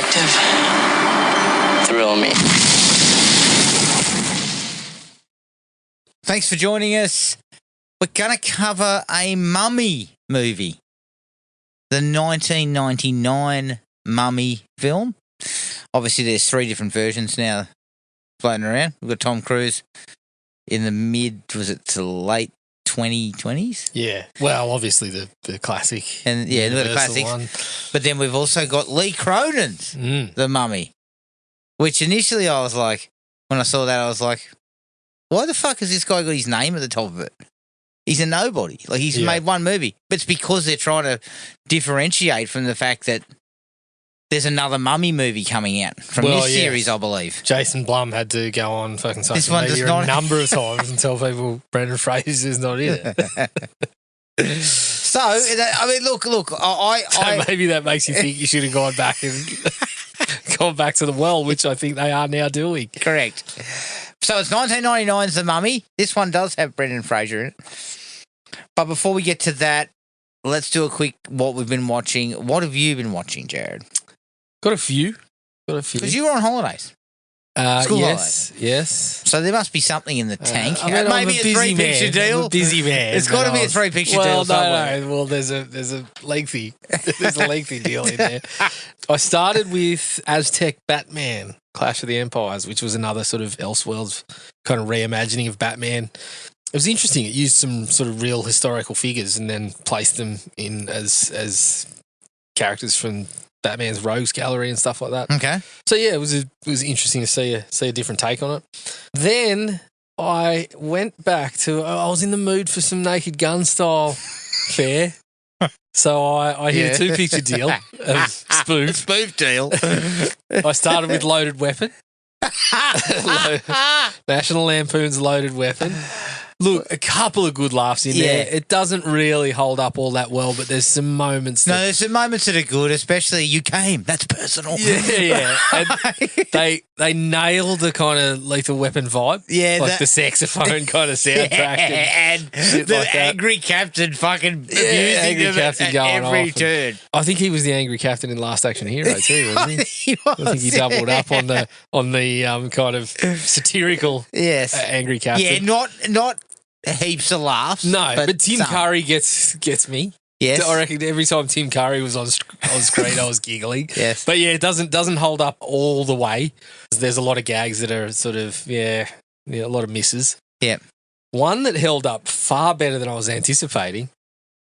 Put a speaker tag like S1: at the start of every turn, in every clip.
S1: detective. Thrill me.
S2: Thanks for joining us. We're going to cover a Mummy movie. The 1999 Mummy film. Obviously, there's 3 different versions now floating around. We've got Tom Cruise in the to late 2020s?
S3: Yeah. Well, obviously the classic.
S2: And yeah, the classics.
S3: One.
S2: But then we've also got Lee Cronin's The Mummy, which initially I was like, when I saw that, I was like, why the fuck has this guy got his name at the top of it? He's a nobody. Like, he's made one movie. But it's because they're trying to differentiate from the fact that there's another Mummy movie coming out from this series, I believe.
S3: Jason Blum had to go on fucking social media a number of times and tell people Brendan Fraser's not in it.
S2: So, I mean, look, I
S3: maybe that makes you think you should have gone back and gone back to the well, which I think they are now doing.
S2: Correct. So it's 1999's The Mummy. This one does have Brendan Fraser in it. But before we get to that, let's do a quick what we've been watching. What have you been watching, Jared?
S3: Got a few.
S2: Because you were on holidays. School holidays.
S3: Yes.
S2: So there must be something in the tank.
S3: Maybe
S2: a 3-picture deal.
S3: I'm a busy man.
S2: It's got to be a 3-picture deal somewhere.
S3: No. Well, there's a lengthy deal in there. I started with Aztec Batman, Clash of the Empires, which was another sort of Elseworlds kind of reimagining of Batman. It was interesting. It used some sort of real historical figures and then placed them in as characters from Batman's Rogues Gallery and stuff like that.
S2: Okay.
S3: So yeah, it was interesting to see a different take on it. Then I went back to I was in the mood for some Naked Gun style fare. So I hit a 2-picture deal of spoof.
S2: Spoof deal.
S3: I started with Loaded Weapon. National Lampoon's Loaded Weapon. Look, a couple of good laughs in there. It doesn't really hold up all that well, but there's some moments.
S2: There's some moments that are good, especially you came. That's personal.
S3: Yeah. And they nailed the kind of Lethal Weapon vibe. Yeah. Like the saxophone kind of soundtrack.
S2: And the
S3: like
S2: angry captain fucking abusing
S3: angry
S2: them
S3: captain
S2: at
S3: going
S2: every
S3: off.
S2: turn.
S3: I think he was the angry captain in Last Action Hero too, wasn't he?
S2: He was,
S3: I think he doubled up on the kind of satirical angry captain.
S2: Yeah, not heaps of laughs.
S3: No, but Tim Curry gets me.
S2: Yes.
S3: I reckon every time Tim Curry was on screen, I was giggling.
S2: Yes.
S3: But yeah, it doesn't hold up all the way. There's a lot of gags that are sort of, a lot of misses.
S2: Yeah.
S3: One that held up far better than I was anticipating,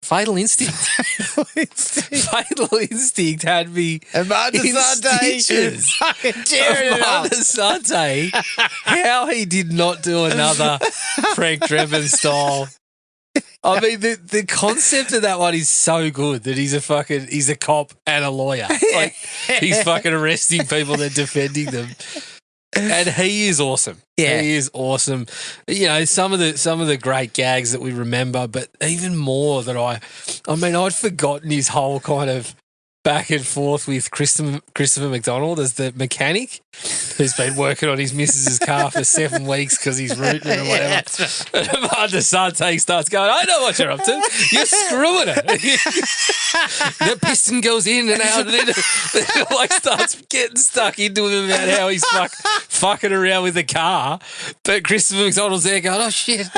S3: Fatal Instinct. Fatal Instinct had me
S2: Amanda
S3: in
S2: Sante.
S3: stitches.
S2: Fucking tearing it up.
S3: Amanda Sante, how he did not do another Frank Drebin style. I mean, the concept of that one is so good that he's a cop and a lawyer. Like, he's fucking arresting people and defending them. And he is awesome. Yeah. He is awesome. You know, some of the great gags that we remember, but even more that I'd forgotten his whole kind of back and forth with Christopher McDonald as the mechanic who's been working on his missus's car for 7 weeks because he's rooting her or whatever. And Amanda Sante starts going, I know what you're up to. You're screwing her. The piston goes in and out and then like starts getting stuck into him about how he's fucking around with the car. But Christopher McDonald's there going, oh shit.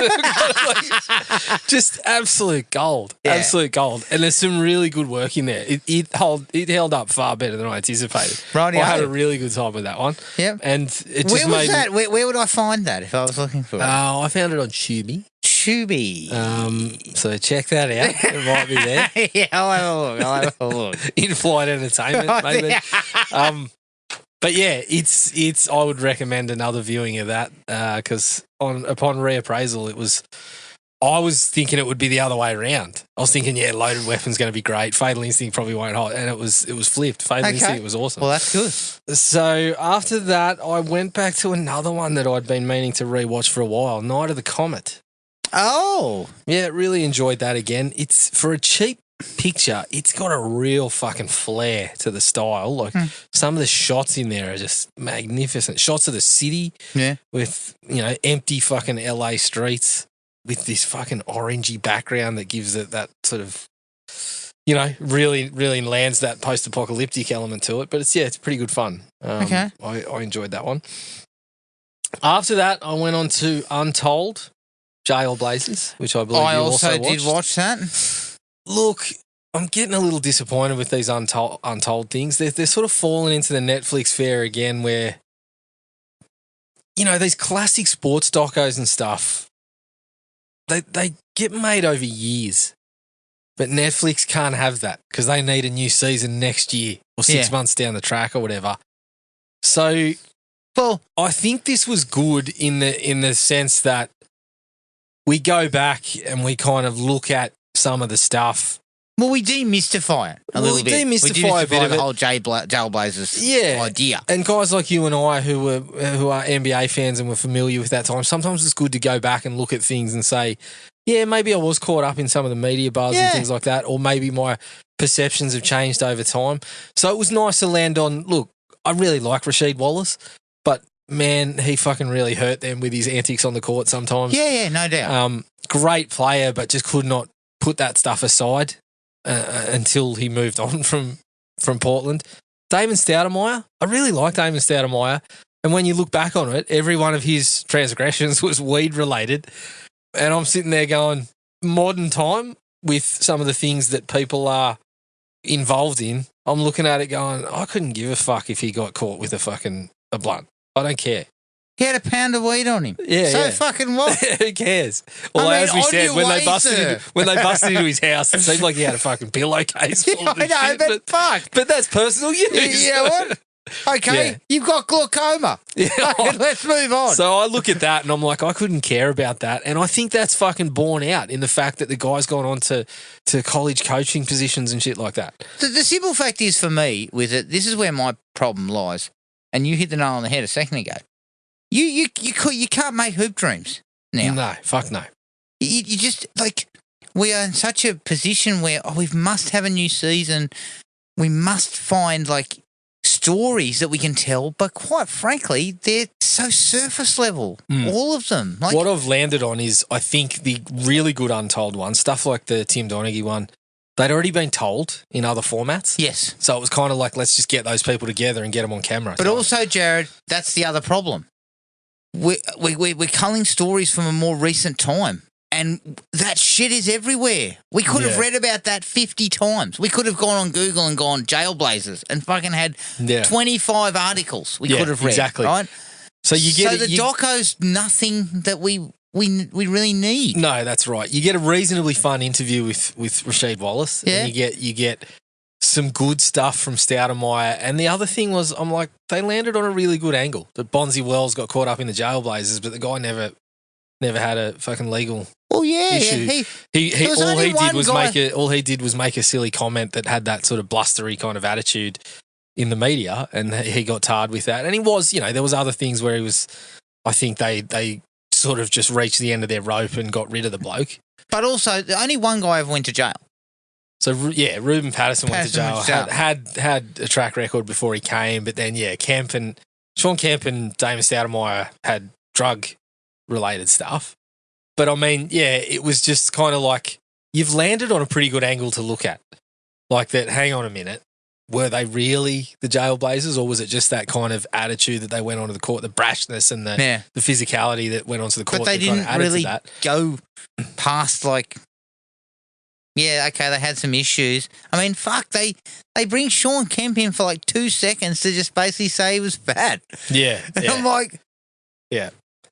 S3: Just absolute gold. Yeah. Absolute gold. And there's some really good work in there. It held up far better than I anticipated.
S2: Right,
S3: I had a really good time with that one.
S2: Yep.
S3: And it just
S2: Where was that? Where would I find that if I was looking for it?
S3: I found it on Tubi. So check that out. It might be there.
S2: Yeah, I'll have a look.
S3: In-flight entertainment, maybe. But yeah, it's. I would recommend another viewing of that because upon reappraisal, I was thinking it would be the other way around. I was thinking, Loaded Weapon's going to be great. Fatal Instinct probably won't hold, and it was flipped. Fatal Instinct was awesome.
S2: Well, that's good.
S3: So after that, I went back to another one that I'd been meaning to rewatch for a while, Night of the Comet.
S2: Oh,
S3: yeah, really enjoyed that again. It's for a cheap picture. It's got a real fucking flair to the style. Like some of the shots in there are just magnificent. Shots of the city, with empty fucking LA streets. With this fucking orangey background that gives it that sort of, you know, really, really lands that post-apocalyptic element to it. But it's pretty good fun.
S2: Okay.
S3: I enjoyed that one. After that, I went on to Untold, Jailblazers, which I believe
S2: I
S3: you
S2: also
S3: watched.
S2: did watch that.
S3: Look, I'm getting a little disappointed with these Untold things. They're sort of falling into the Netflix fare again where, you know, these classic sports docos and stuff, they get made over years. But Netflix can't have that because they need a new season next year or 6 months down the track or whatever. So,
S2: Well,
S3: I think this was good in the sense that we go back and we kind of look at some of the stuff.
S2: well, we demystify it a little bit.
S3: Demystify a bit of
S2: the
S3: it.
S2: whole Jailblazers idea.
S3: And guys like you and I who are NBA fans and were familiar with that time, sometimes it's good to go back and look at things and say, yeah, maybe I was caught up in some of the media buzz and things like that, or maybe my perceptions have changed over time. So it was nice to land on, look, I really like Rasheed Wallace, but man, he fucking really hurt them with his antics on the court sometimes.
S2: Yeah, no doubt.
S3: Great player, but just could not put that stuff aside until he moved on from Portland. Damon Stoudemire, I really like Damon Stoudemire. And when you look back on it, every one of his transgressions was weed related. And I'm sitting there going, modern time with some of the things that people are involved in, I'm looking at it going, I couldn't give a fuck if he got caught with a blunt. I don't care.
S2: He had a pound of weed on him.
S3: Yeah.
S2: Fucking what?
S3: Who cares? Although, as we said, when they busted into his house, it seemed like he had a fucking pillowcase full of
S2: I know,
S3: shit,
S2: but fuck.
S3: But that's personal use.
S2: Yeah, what? Okay,
S3: Yeah.
S2: you've got glaucoma.
S3: Yeah.
S2: Fucking let's move on.
S3: So I look at that and I'm like, I couldn't care about that. And I think that's fucking borne out in the fact that the guy's gone on to college coaching positions and shit like that.
S2: The simple fact is for me with it, this is where my problem lies. And you hit the nail on the head a second ago. You can't make hoop dreams now.
S3: No, fuck no.
S2: You just, like, we are in such a position where we must have a new season. We must find, like, stories that we can tell. But quite frankly, they're so surface level, all of them. Like,
S3: what I've landed on is, I think, the really good Untold ones, stuff like the Tim Donaghy one, they'd already been told in other formats.
S2: yes.
S3: So it was kind of like, let's just get those people together and get them on camera.
S2: But
S3: So-
S2: also, Jared, that's the other problem. We're culling stories from a more recent time. And that shit is everywhere. We could have read about that 50 times. We could have gone on Google and gone Jailblazers and fucking had 25 articles we could have read.
S3: Exactly.
S2: Right?
S3: So you get
S2: the doco's nothing that we really need.
S3: No, that's right. You get a reasonably fun interview with Rasheed Wallace.
S2: Yeah.
S3: And you get some good stuff from Stoudemire. And the other thing was, I'm like, they landed on a really good angle. That Bonzi Wells got caught up in the Jailblazers, but the guy never had a fucking legal issue. All he did was make a silly comment that had that sort of blustery kind of attitude in the media, and he got tarred with that. And he was, there was other things where he was, I think they sort of just reached the end of their rope and got rid of the bloke.
S2: But also, only one guy ever went to jail.
S3: So, Ruben Patterson went to jail. Had a track record before he came, but then, Sean Kemp and Damon Stoudemire had drug-related stuff. But, I mean, it was just kind of like, you've landed on a pretty good angle to look at. Like that, hang on a minute, were they really the Jailblazers, or was it just that kind of attitude that they went onto the court, the brashness and the physicality that went onto the court?
S2: But they didn't really go past, like, they had some issues. I mean, fuck, they bring Sean Kemp in for like 2 seconds to just basically say he was fat.
S3: Yeah.
S2: And I'm like...
S3: Yeah.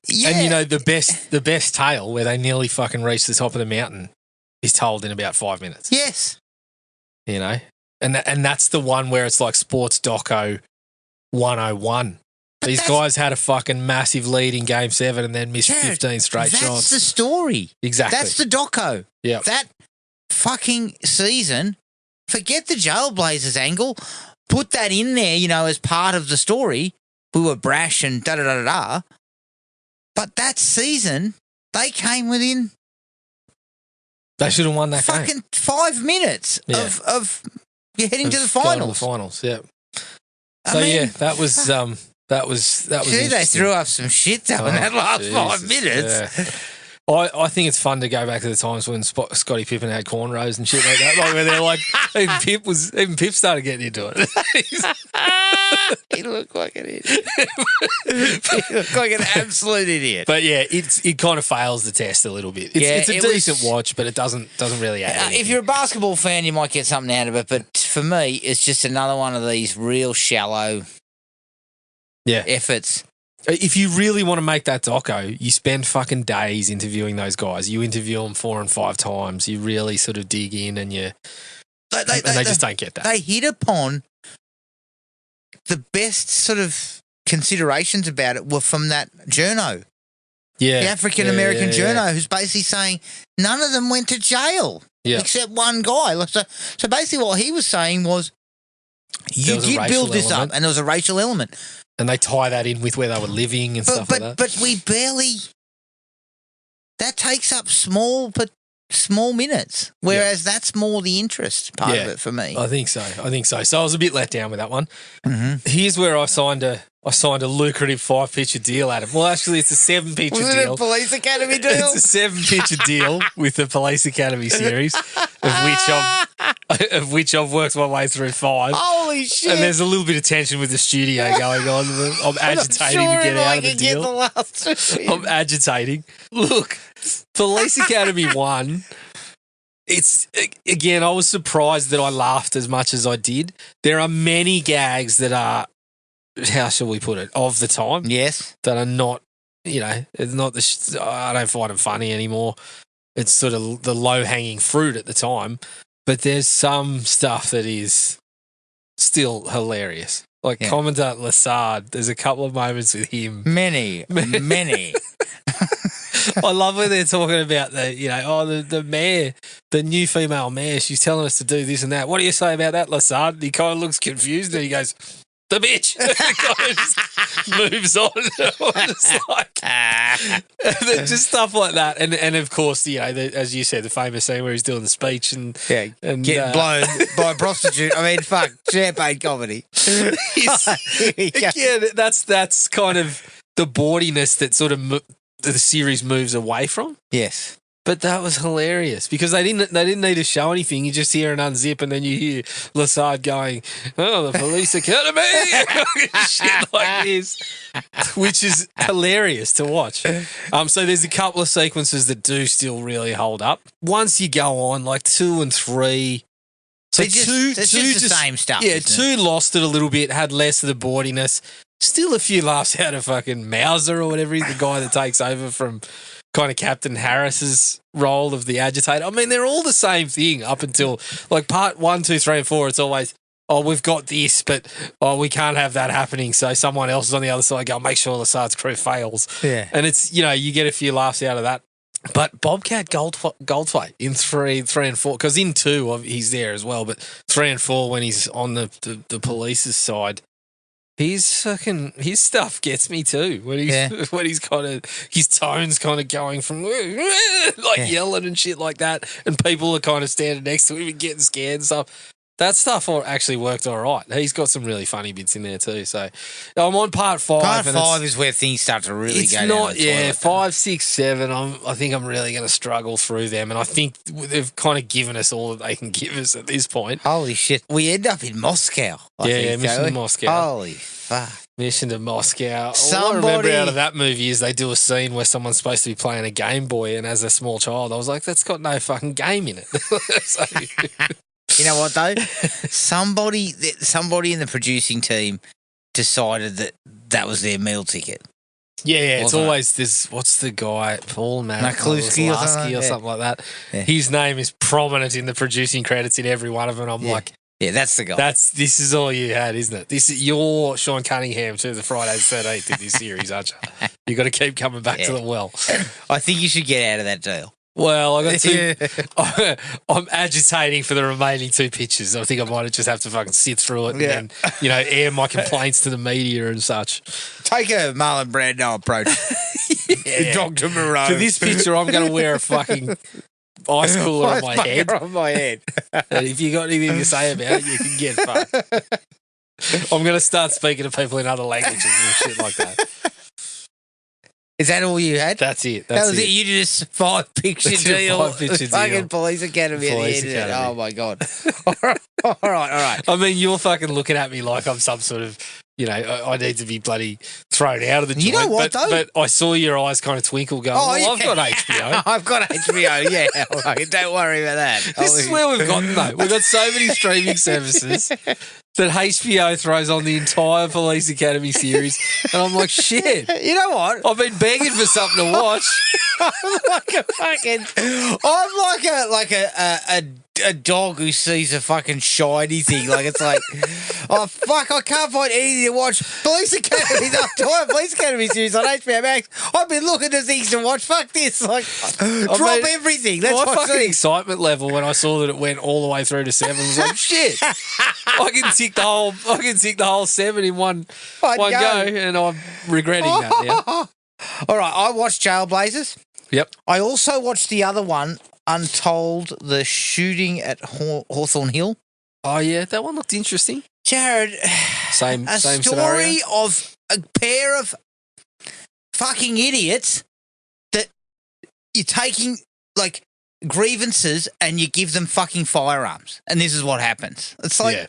S2: Yeah.
S3: And, the best tale where they nearly fucking reached the top of the mountain is told in about 5 minutes.
S2: Yes.
S3: And that's the one where it's like sports doco 101. These guys had a fucking massive lead in Game 7 and then missed 15 straight shots.
S2: That's the story.
S3: Exactly.
S2: That's the doco.
S3: Yeah.
S2: That fucking season, forget the Jailblazers angle, put that in there, as part of the story. We were brash and da-da-da-da-da. But that season, they came within...
S3: They should have won that game.
S2: Fucking 5 minutes of you're heading to the finals.
S3: The finals, yeah. So that was.
S2: Gee, they threw up some shit though in that last 5 minutes.
S3: Yeah. I think it's fun to go back to the times when Scottie Pippen had cornrows and shit like that. Like where they're like, even Pip started getting into it.
S2: He looked like an idiot. He looked like an absolute idiot.
S3: But yeah, it kind of fails the test a little bit. It's a decent watch, but it doesn't really add anything.
S2: If you're a basketball fan, you might get something out of it. But for me, it's just another one of these real shallow efforts.
S3: If you really want to make that doco, you spend fucking days interviewing those guys. You interview them 4 and 5 times. You really sort of dig in and they just don't get that.
S2: They hit upon the best sort of considerations about it were from that journo.
S3: Yeah.
S2: The African-American journo who's basically saying none of them went to jail except one guy. So basically what he was saying was you did build this up and there was a racial element.
S3: And they tie that in with where they were living and stuff like that.
S2: But we barely... That takes up small minutes, whereas that's more the interest part of it for me.
S3: I think so. So I was a bit let down with that one.
S2: Mm-hmm.
S3: Here's where I signed a lucrative 5-picture deal, Adam. Well, actually, it's a 7-picture deal.
S2: Was it a Police Academy deal?
S3: It's a 7-picture deal with the Police Academy series, of which I've worked my way through 5.
S2: Holy shit!
S3: And there's a little bit of tension with the studio going on. I'm agitating to get out of the deal. I'm agitating. Look, Police Academy 1. It's, again, I was surprised that I laughed as much as I did. There are many gags that are, how shall we put it, of the time.
S2: Yes.
S3: That are not, it's not I don't find them funny anymore. It's sort of the low-hanging fruit at the time. But there's some stuff that is still hilarious. Like Commandant Lassard, there's a couple of moments with him.
S2: Many.
S3: I love when they're talking about the mayor, the new female mayor, she's telling us to do this and that. What do you say about that, Lassard? And he kind of looks confused and he goes, the bitch. Kind of just moves on. Just stuff like that. And of course, as you said, the famous scene where he's doing the speech and
S2: getting blown by a prostitute. I mean, fuck, champagne comedy.
S3: Again, that's kind of the bawdiness that sort of the series moves away from.
S2: Yes.
S3: But that was hilarious because they didn't need to show anything. You just hear an unzip and then you hear Lassard going, "Oh, the Police Academy," shit like this, which is hilarious to watch. So there's a couple of sequences that do still really hold up. Once you go on, like 2 and 3. So
S2: it's just the same stuff.
S3: Yeah, 2 lost it a little bit, had less of the bawdiness. Still a few laughs out of fucking Mauser or whatever he's the guy that takes over from kind of Captain Harris's role of the agitator. I mean, they're all the same thing up until like part 1, 2, 3, and 4. It's always, we've got this, but we can't have that happening. So someone else is on the other side go, make sure Lassard's crew fails.
S2: Yeah.
S3: And it's, you get a few laughs out of that. But Bobcat Goldthwait in 3 and 4, because in 2 he's there as well, but 3 and 4 when he's on the police's side, his stuff gets me too. When he's kind of his tone's kind of going from like yelling and shit like that, and people are kind of standing next to him and getting scared and stuff. That stuff actually worked all right. He's got some really funny bits in there too. So I'm on part 5.
S2: Part 5 is where things start to really go down. It's not,
S3: 5, 6, 7. I think I'm really going to struggle through them, and I think they've kind of given us all that they can give us at this point.
S2: Holy shit! We end up in Moscow.
S3: Mission to Moscow.
S2: Holy fuck!
S3: Mission to Moscow. All I remember out of that movie is they do a scene where someone's supposed to be playing a Game Boy, and as a small child, I was like, that's got no fucking game in it. So,
S2: you know what though? Somebody in the producing team decided that was their meal ticket.
S3: Yeah, it's always this. What's the guy? Paul
S2: Maklowski
S3: or something like that. Yeah. His name is prominent in the producing credits in every one of them. I'm like,
S2: yeah, that's the guy.
S3: This is all you had, isn't it? This is your Sean Cunningham to the Friday the 13th in this series, aren't you? You got to keep coming back to the well.
S2: I think you should get out of that deal.
S3: Well, I got 2. I'm agitating for the remaining 2 pictures. I think I might just have to fucking sit through it and then, air my complaints to the media and such.
S2: Take a Marlon Brando approach. Dr. Moreau.
S3: For this picture, I'm going to wear a fucking ice cooler on my head.
S2: On my head.
S3: And if you got anything to say about it, you can get fucked. I'm going to start speaking to people in other languages and shit like that.
S2: Is that all you had?
S3: That's it.
S2: That was it. You did a 5-picture deal.
S3: 5-picture
S2: Fucking
S3: deal.
S2: Police Academy
S3: Police
S2: at the end.
S3: Academy.
S2: Oh my god! All right.
S3: I mean, you're fucking looking at me like I'm some sort of, I need to be bloody thrown out of the joint.
S2: You know what, though?
S3: But I saw your eyes kind of twinkle going, I've got HBO.
S2: I've got HBO, yeah. All right, don't worry about that.
S3: This is where we've gotten, though. We've got so many streaming services that HBO throws on the entire Police Academy series. And I'm like, shit.
S2: You know what?
S3: I've been begging for something to watch.
S2: I'm like a dog who sees a fucking shiny thing. Like, it's like, oh, fuck, I can't find anything to watch. Police Academy, the entire Police Academy series on HBO Max. I've been looking at things to watch. Fuck this. Like, drop everything. Let's
S3: my
S2: watch
S3: fucking
S2: things.
S3: excitement level when I saw that it went all the way through to 7 was like, shit. I can tick the whole 7 in one go, and I'm regretting that now.
S2: All right, I watched Jailblazers.
S3: Yep.
S2: I also watched the other one, Untold, the shooting at Hawthorne Hill.
S3: Oh, yeah, that one looked interesting.
S2: Jared,
S3: Same
S2: story
S3: scenario.
S2: of a pair of fucking idiots that you're taking, like, grievances and you give them fucking firearms. And this is what happens. It's like,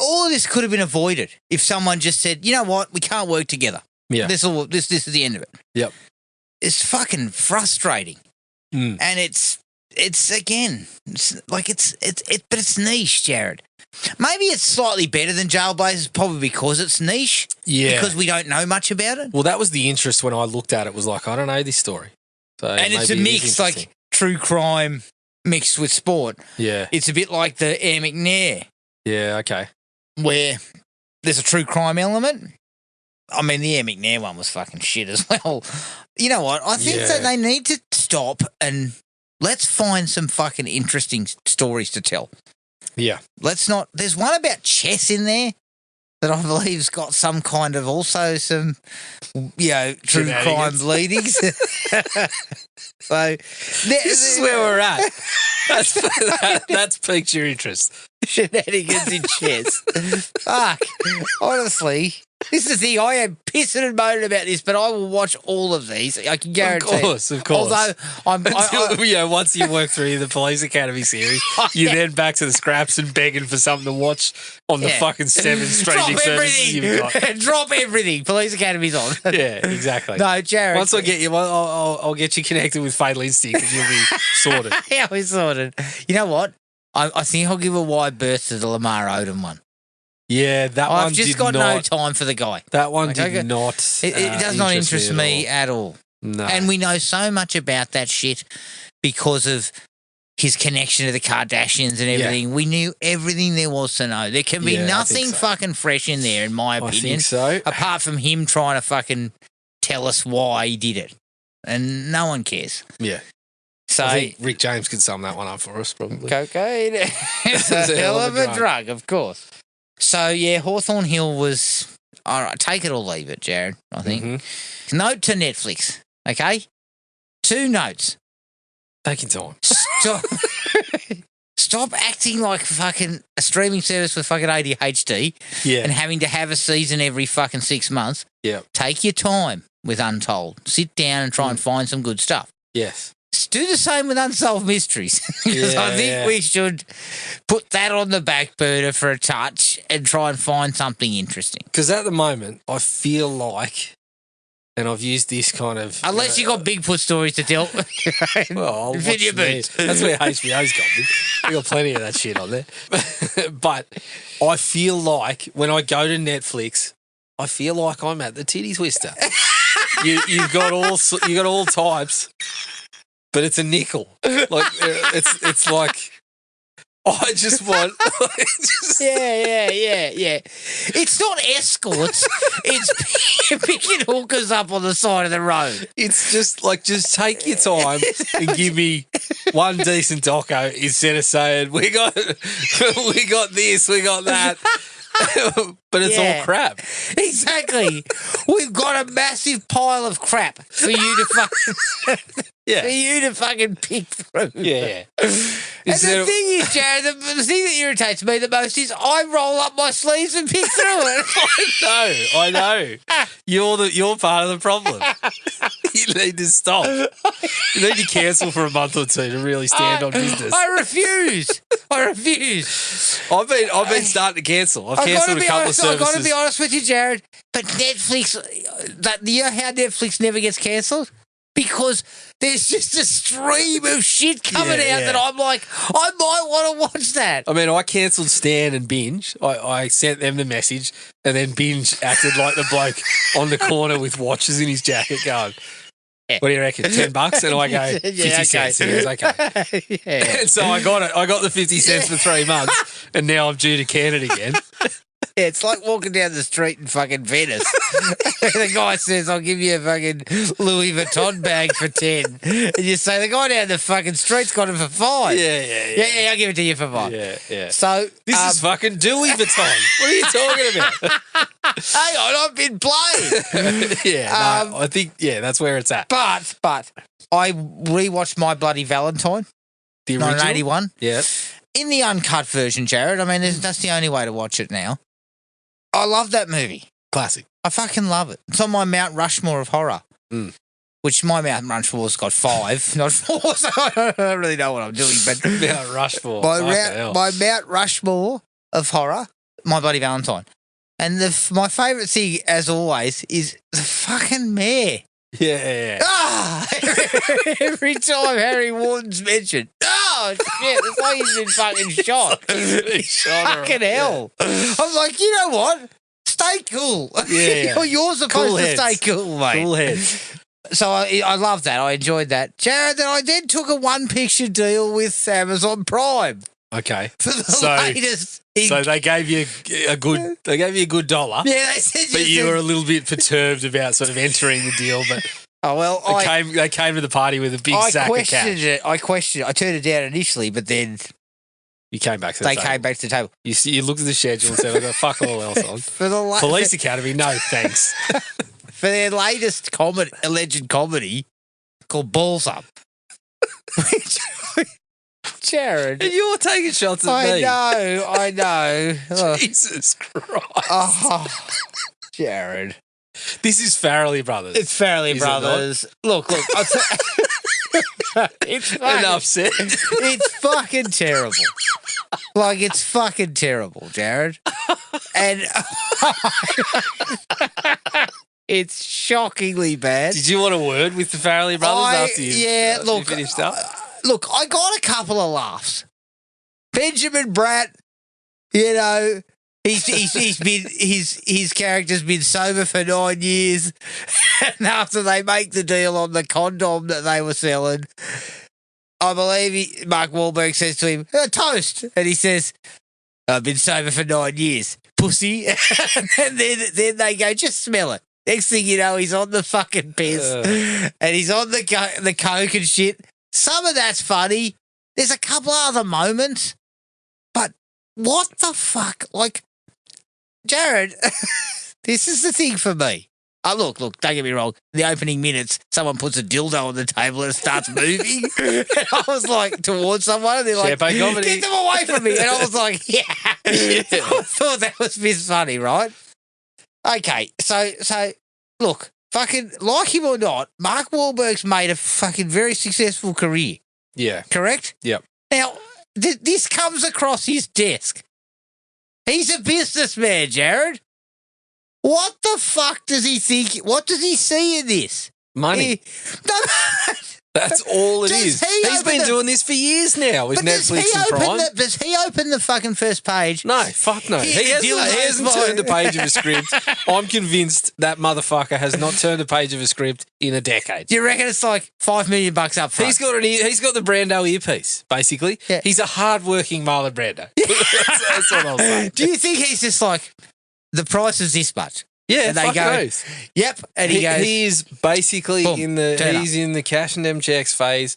S2: all of this could have been avoided if someone just said, you know what, we can't work together.
S3: Yeah.
S2: This is the end of it.
S3: Yep.
S2: It's fucking frustrating.
S3: Mm.
S2: And it's niche, Jared. Maybe it's slightly better than Jailblazers, probably because it's niche.
S3: Yeah.
S2: Because we don't know much about it.
S3: Well, that was the interest when I looked at it, was like, I don't know this story. So
S2: And it's a
S3: maybe it is
S2: mix, like
S3: interesting.
S2: true crime mixed with sport.
S3: Yeah.
S2: It's a bit like the Air McNair,
S3: Yeah, okay.
S2: where there's a true crime element. I mean, the Air McNair one was fucking shit as well. You know what? I think that they need to stop and let's find some fucking interesting stories to tell.
S3: Yeah.
S2: Let's not. There's one about chess in there that I believe's got some kind of also some, true crime bleedings. So
S3: This is where we're at. That's piqued your interest.
S2: Shenanigans in chess. Fuck. Honestly, this is the thing. I am pissing and moaning about this, but I will watch all of these. I can guarantee.
S3: Of course.
S2: Although
S3: Once you work through the Police Academy series, you're then back to the scraps and begging for something to watch on the fucking 7 streaming services you've got.
S2: Drop everything. Police Academy's on.
S3: Yeah, exactly.
S2: No, Jared.
S3: Once I get you, I'll get you connected with Fatal Instinct and you'll be sorted.
S2: Yeah, we're sorted. You know what? I think I'll give a wide berth to the Lamar Odom one.
S3: Yeah, that one
S2: I've just
S3: did
S2: got
S3: not.
S2: no time for the guy.
S3: That one
S2: Okay,
S3: did not.
S2: It does not interest me
S3: at
S2: at all.
S3: No.
S2: And we know so much about that shit because of his connection to the Kardashians and everything. We knew everything there was to know. There can be nothing fucking fresh in there, in my opinion.
S3: I think so.
S2: Apart from him trying to fucking tell us why he did it. And no one cares.
S3: Yeah.
S2: So
S3: I think Rick James could sum that one up for us, probably.
S2: cocaine. It's a hell of a drug, of course. So, yeah, Hawthorne Hill was, all right, take it or leave it, Jared, I think.
S3: Mm-hmm.
S2: Note to Netflix, okay? 2 notes.
S3: Taking time.
S2: Stop acting like fucking a streaming service with fucking ADHD and having to have a season every fucking 6 months.
S3: Yeah.
S2: Take your time with Untold. Sit down and try and find some good stuff.
S3: Yes.
S2: Do the same with Unsolved Mysteries because I think we should put that on the back burner for a touch and try and find something interesting.
S3: Because at the moment, I feel like, and I've used this kind of...
S2: Unless you got Bigfoot stories to tell.
S3: Well, I'll watch
S2: Fit your boots.
S3: That's where HBO's got me. We got plenty of that shit on there. But I feel like when I go to Netflix, I feel like I'm at the titty twister. You've got all types. But it's a nickel. Like it's like I just want.
S2: Yeah. It's not escorts. It's picking hookers up on the side of the road.
S3: It's just take your time and give me one decent doco instead of saying we got this, we got that. but it's all crap.
S2: Exactly. We've got a massive pile of crap for you to fucking pick through.
S3: Yeah.
S2: And the thing is, Jared, the thing that irritates me the most is I roll up my sleeves and pick through it.
S3: I know. You're part of the problem. You need to stop. You need to cancel for a month or two to really stand on business.
S2: I refuse.
S3: I've been starting to cancel. I've cancelled a couple of services.
S2: I've got to be honest with you, Jared. But Netflix, you know how Netflix never gets cancelled? Because there's just a stream of shit coming out that I'm like, I might want to watch that.
S3: I mean, I cancelled Stan and Binge. I sent them the message, and then Binge acted like the bloke on the corner with watches in his jacket going, what do you reckon, $10? And I go, 50 cents. And he goes, okay. And so I got it. I got the 50 cents for 3 months, and now I'm due to can it again.
S2: Yeah, it's like walking down the street in fucking Venice. The guy says, I'll give you a fucking Louis Vuitton bag for 10. And you say, the guy down the fucking street's got it for 5. Yeah, I'll give it to you for 5.
S3: Yeah.
S2: So
S3: this is fucking Louis Vuitton. What are you talking about?
S2: Hang on, I've been playing.
S3: I think, that's where it's at.
S2: But I rewatched My Bloody Valentine.
S3: The original?
S2: 1981.
S3: Yeah.
S2: In the uncut version, Jared, I mean, that's the only way to watch it now. I love that movie.
S3: Classic.
S2: I fucking love it. It's on my Mount Rushmore of horror, which my Mount Rushmore's got 5, not 4, so I don't really know what I'm doing. But
S3: Mount Rushmore.
S2: My Mount Rushmore of horror, My Bloody Valentine. And my favourite thing, as always, is the fucking mayor.
S3: Yeah.
S2: Every time Harry Wharton's mentioned, oh shit, it's like he's been fucking shot. Fucking hell. I'm like, you know what? Stay cool.
S3: Yeah.
S2: You're supposed to stay cool, mate.
S3: Cool heads.
S2: So I love that. I enjoyed that. Jared, then I took a one-picture deal with Amazon Prime.
S3: Okay.
S2: For the latest.
S3: So they gave you a good dollar.
S2: Yeah, they said.
S3: But you were a little bit perturbed about sort of entering the deal. But they came to the party with a big sack of cash.
S2: I questioned it. I turned it down initially, but then
S3: you came back to the table.
S2: They came back to the table.
S3: You looked at the schedule and said, "I've got fuck all else on."
S2: For the
S3: Police Academy, no thanks.
S2: For their latest alleged comedy called Balls Up. Jared.
S3: And you're taking shots at me.
S2: I know.
S3: Jesus Christ.
S2: Oh, Jared.
S3: This is Farrelly Brothers.
S2: It's Farrelly Brothers. Look. It's fucking,
S3: enough said.
S2: It's fucking terrible. Like, it's fucking terrible, Jared. And it's shockingly bad.
S3: Did you want a word with the Farrelly Brothers after you finished up?
S2: Look, I got a couple of laughs. Benjamin Bratt, you know, he's been his character's been sober for 9 years, and after they make the deal on the condom that they were selling, I believe Mark Wahlberg says to him, "Toast," and he says, "I've been sober for 9 years, pussy." And then they go, "Just smell it." Next thing you know, he's on the fucking piss, and he's on the coke and shit. Some of that's funny. There's a couple of other moments, but what the fuck? Like, Jared, this is the thing for me. Look, don't get me wrong. The opening minutes, someone puts a dildo on the table and it starts moving. And I was like, towards someone, and they're like, "Get them away from me." And I was like, yeah. I thought that was a funny, right? Okay, so look, fucking like him or not, Mark Wahlberg's made a fucking very successful career.
S3: Yeah.
S2: Correct?
S3: Yep.
S2: Now, this comes across his desk. He's a businessman, Jared. What the fuck does he think? What does he see in this?
S3: Money. That's all it is. He's been doing this for years now with Netflix and Prime.
S2: Does he open the fucking first page?
S3: No, fuck no. He hasn't turned a page of a script. I'm convinced that motherfucker has not turned a page of a script in a decade.
S2: Do you reckon it's like $5 million up front?
S3: He's got the Brando earpiece, basically. Yeah. He's a hard-working Marlon Brando. That's what I'll say.
S2: Do you think he's just like, the price is this much?
S3: Yeah,
S2: and they go,
S3: knows.
S2: Yep. And he goes,
S3: he is basically
S2: boom,
S3: in the cash and them checks phase.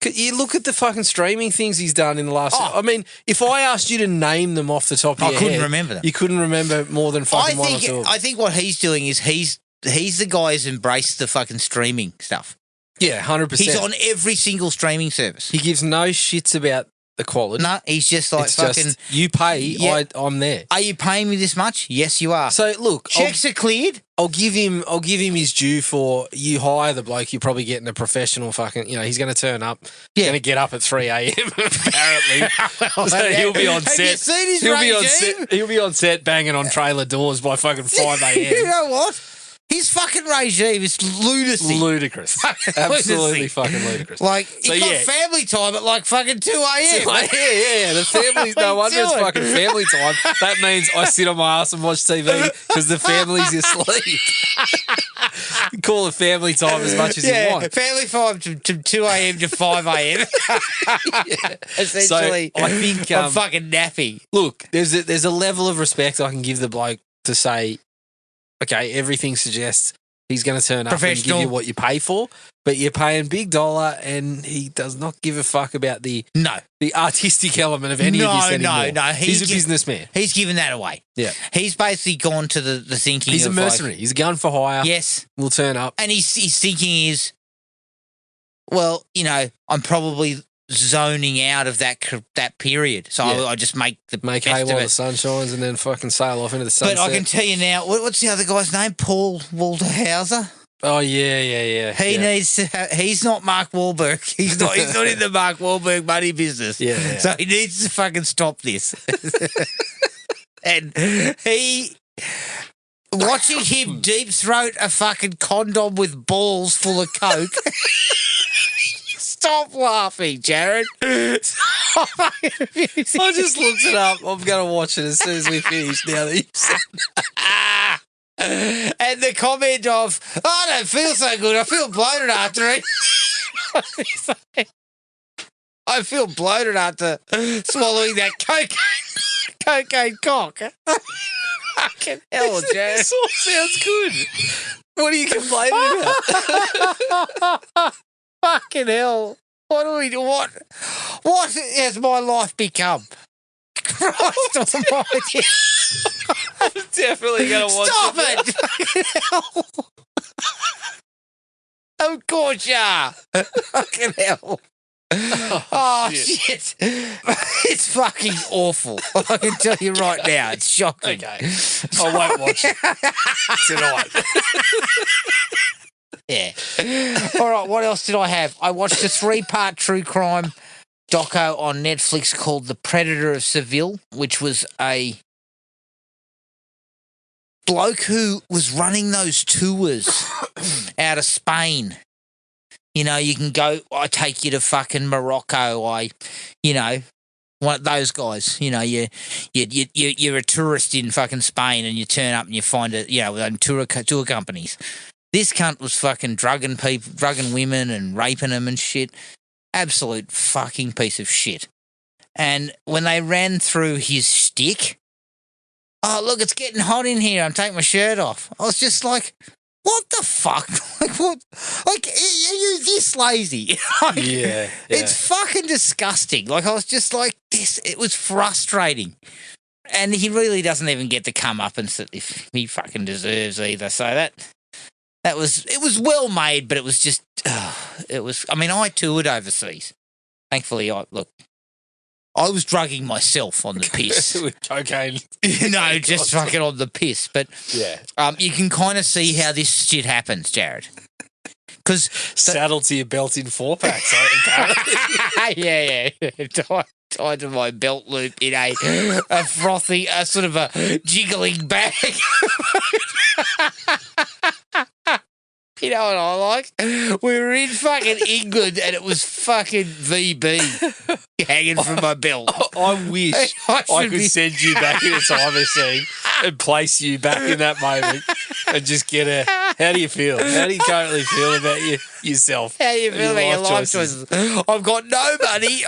S3: You look at the fucking streaming things he's done in the last. I mean, if I asked you to name them off the top of your head, I
S2: couldn't remember them.
S3: You couldn't remember more than fucking one or two.
S2: I think what he's doing is he's the guy who's embraced the fucking streaming stuff.
S3: Yeah, 100%.
S2: He's on every single streaming service.
S3: He gives no shits about the quality.
S2: No, he's just like
S3: it's
S2: fucking.
S3: Just, you pay, I'm there.
S2: Are you paying me this much? Yes, you are.
S3: So look,
S2: checks are cleared.
S3: I'll give him his due for you hire the bloke. You're probably getting a professional fucking. He's going to turn up. Yeah. Going to get up at 3 a.m. apparently. So he'll be on set.
S2: Have you seen his regime?
S3: He'll be on set banging on trailer doors by fucking 5 a.m.
S2: You know what? His fucking regime is lunacy.
S3: Ludicrous. Absolutely fucking ludicrous.
S2: Like, he's got family time at like fucking 2 a.m.
S3: Yeah. The family, no wonder it's fucking family time. That means I sit on my ass and watch TV because the family's asleep. You call it family time as much as you want.
S2: Family time to 2 a.m. to 5 a.m. Essentially,
S3: so I think
S2: I'm fucking nappy.
S3: Look, there's a level of respect I can give the bloke to say, okay, everything suggests he's going to turn up and give you what you pay for, but you're paying big dollar, and he does not give a fuck about the artistic element of any of this anymore. No. He's a businessman.
S2: He's given that away.
S3: Yeah.
S2: He's basically gone to the thinking
S3: he's
S2: of
S3: a mercenary. He's a gun for hire.
S2: Yes.
S3: We'll turn up.
S2: And his thinking is, well, I'm probably zoning out of that period. So I just make
S3: hay while the sun shines and then fucking sail off into the sunset.
S2: But I can tell you now, what's the other guy's name? Paul Walterhauser?
S3: Oh, yeah.
S2: He needs to he's not Mark Wahlberg. He's not in the Mark Wahlberg money business.
S3: Yeah.
S2: So he needs to fucking stop this. And watching him deep throat a fucking condom with balls full of coke. Stop laughing, Jared.
S3: I just looked it up. I'm going to watch it as soon as we finish now that you've said that.
S2: And the comment of, I don't feel so good. I feel bloated after it. I feel bloated after swallowing that cocaine cock. Fucking hell, Jared.
S3: This all sounds good. What are you complaining about?
S2: Fucking hell. What do we do? What has my life become? Christ almighty.
S3: I'm definitely going to watch
S2: Stop it. Fucking hell. Of course you are. Fucking hell. Oh, shit. It's fucking awful. I can tell you right now. It's shocking.
S3: Okay. I won't watch it tonight.
S2: Yeah. All right, what else did I have? I watched a 3-part true crime doco on Netflix called The Predator of Seville, which was a bloke who was running those tours out of Spain. You can go, I take you to fucking Morocco. one of those guys. You're a tourist in fucking Spain and you turn up and you find tour companies. This cunt was fucking drugging people, drugging women and raping them and shit. Absolute fucking piece of shit. And when they ran through his stick, oh, look, it's getting hot in here. I'm taking my shirt off. I was just like, what the fuck? Like, what? Like, are you this lazy?
S3: Yeah.
S2: It's fucking disgusting. Like, I was just like, it was frustrating. And he really doesn't even get the comeuppance that he fucking deserves either. So it was well made, but it was just, I toured overseas. Thankfully, I was drugging myself on the piss.
S3: With cocaine.
S2: Just fucking on the piss. But you can kind of see how this shit happens, Jared. Because
S3: saddled to your belt in 4-packs, apparently.
S2: Yeah. Tied to my belt loop in a frothy, sort of a jiggling bag. You know what I like? We were in fucking England and it was fucking VB hanging from my belt.
S3: I wish I could send you back in a time machine and place you back in that moment and just get how do you feel? How do you currently feel about yourself.
S2: How do you
S3: and
S2: feel about your life
S3: choices.
S2: choices? I've got no money.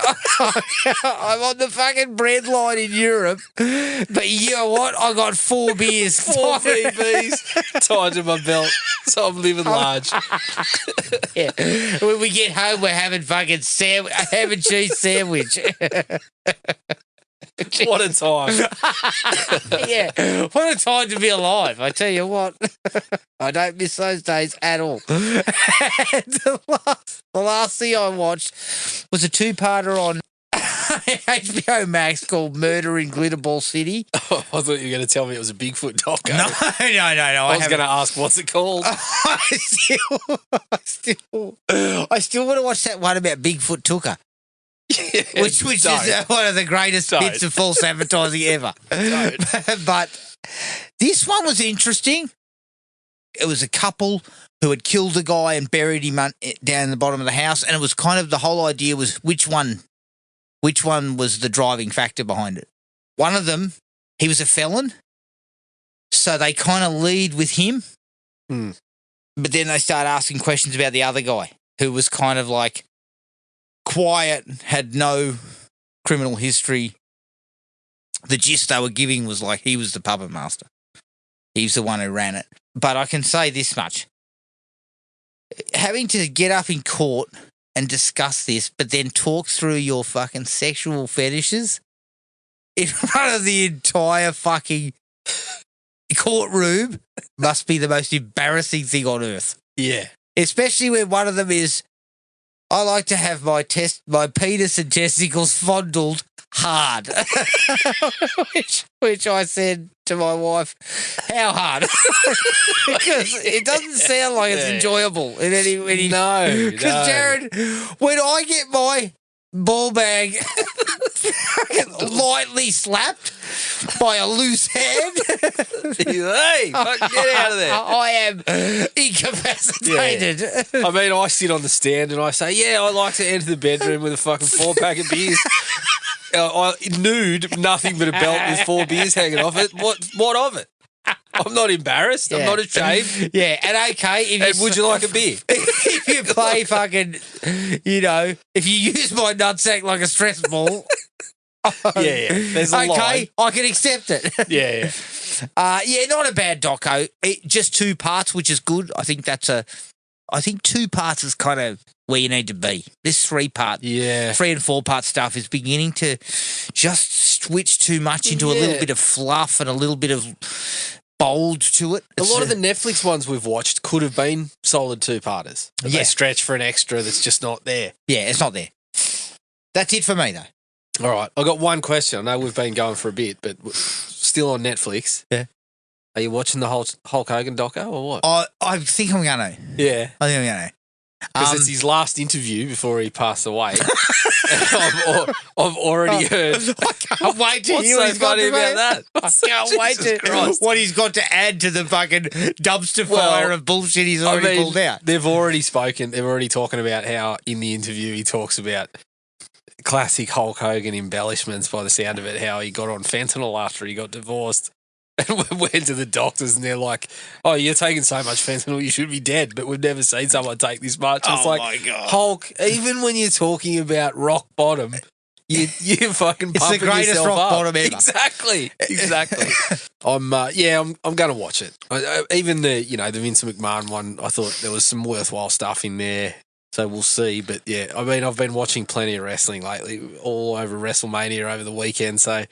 S2: I'm on the fucking bread line in Europe. But you know what? I got 4 beers.
S3: 4 VBs tied to my belt, so I'm living large.
S2: Yeah. When we get home, we're having fucking ham and cheese sandwich.
S3: What a time.
S2: Yeah. What a time to be alive. I tell you what. I don't miss those days at all. And the last thing I watched was a 2-parter on HBO Max called Murder in Glitterball City.
S3: Oh, I thought you were going to tell me it was a Bigfoot doco.
S2: No.
S3: I was going to ask, what's it called?
S2: I still want to watch that one about Bigfoot Tucker.
S3: Yeah,
S2: Which is one of the greatest bits of false advertising ever. But this one was interesting. It was a couple who had killed a guy and buried him down in the bottom of the house, and it was kind of the whole idea was which one was the driving factor behind it. One of them, he was a felon, so they kind of lead with him, but then they start asking questions about the other guy who was kind of like quiet, had no criminal history. The gist they were giving was like he was the puppet master. He's the one who ran it. But I can say this much. Having to get up in court and discuss this, but then talk through your fucking sexual fetishes in front of the entire fucking courtroom must be the most embarrassing thing on earth.
S3: Yeah.
S2: Especially when one of them is, I like to have my penis and testicles fondled hard. which I said to my wife, how hard? Because it doesn't sound like it's enjoyable in any
S3: No.
S2: Because Jared, when I get my ball bag lightly slapped by a loose hand,
S3: Hey, fucking get out of there.
S2: I am incapacitated.
S3: Yeah. I mean, I sit on the stand and I say, yeah, I like to enter the bedroom with a fucking 4-pack of beers. Nude, nothing but a belt with 4 beers hanging off it. What of it? I'm not embarrassed.
S2: Yeah.
S3: I'm not ashamed.
S2: Yeah, and okay.
S3: And would you like a beer?
S2: If you play fucking, if you use my nutsack like a stress ball,
S3: yeah. There's a line.
S2: Okay, I can accept it.
S3: Yeah.
S2: Not a bad doco. Just 2 parts, which is good. I think 2 parts is kind of where you need to be. This 3-part, 3 and 4-part stuff is beginning to just switch too much into a little bit of fluff and a little bit of bold to it.
S3: A lot of the Netflix ones we've watched could have been solid 2-parters. They stretch for an extra that's just not there.
S2: Yeah, it's not there. That's it for me, though.
S3: All right. I've got one question. I know we've been going for a bit, but still on Netflix.
S2: Yeah.
S3: Are you watching the Hulk Hogan doco or what?
S2: I think I'm going to.
S3: Yeah.
S2: I think I'm going to.
S3: Because it's his last interview before he passed away. I've already heard.
S2: I can't wait to hear
S3: what he's got to about that.
S2: I can't wait to what he's got to add to the fucking dumpster fire of bullshit he's already pulled out.
S3: They've already spoken. They're already talking about how in the interview he talks about classic Hulk Hogan embellishments by the sound of it, how he got on fentanyl after he got divorced. And we went to the doctors and they're like, oh, you're taking so much fentanyl, you should be dead, but we've never seen someone take this much. It's like,
S2: my God.
S3: Hulk, even when you're talking about rock bottom, you're fucking pumping
S2: it's the greatest
S3: yourself
S2: rock
S3: up.
S2: bottom ever.
S3: Exactly. I'm going to watch it. Even the Vince McMahon one, I thought there was some worthwhile stuff in there. So we'll see. But yeah, I mean, I've been watching plenty of wrestling lately, all over WrestleMania over the weekend. So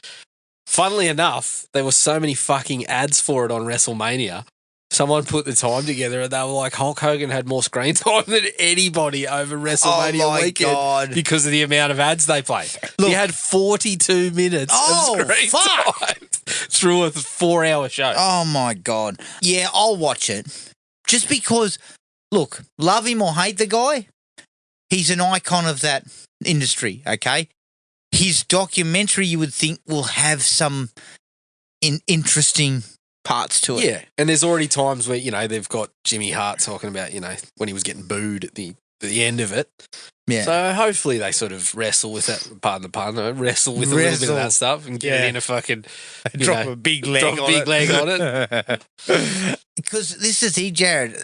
S3: funnily enough, there were so many fucking ads for it on WrestleMania. Someone put the time together and they were like, Hulk Hogan had more screen time than anybody over WrestleMania weekend
S2: God.
S3: because of the amount of ads they played. Look, he had 42 minutes of screen time through a 4-hour show.
S2: Oh, my God. Yeah, I'll watch it. Just because, look, love him or hate the guy, he's an icon of that industry, okay? His documentary, you would think, will have some interesting parts to it.
S3: Yeah, and there's already times where, they've got Jimmy Hart talking about, when he was getting booed at the the end of it.
S2: Yeah.
S3: So hopefully they sort of wrestle with that, pardon the pun, wrestle with a little bit of that stuff and get it in a fucking
S2: drop a big leg on
S3: it.
S2: Because this is the thing, Jared.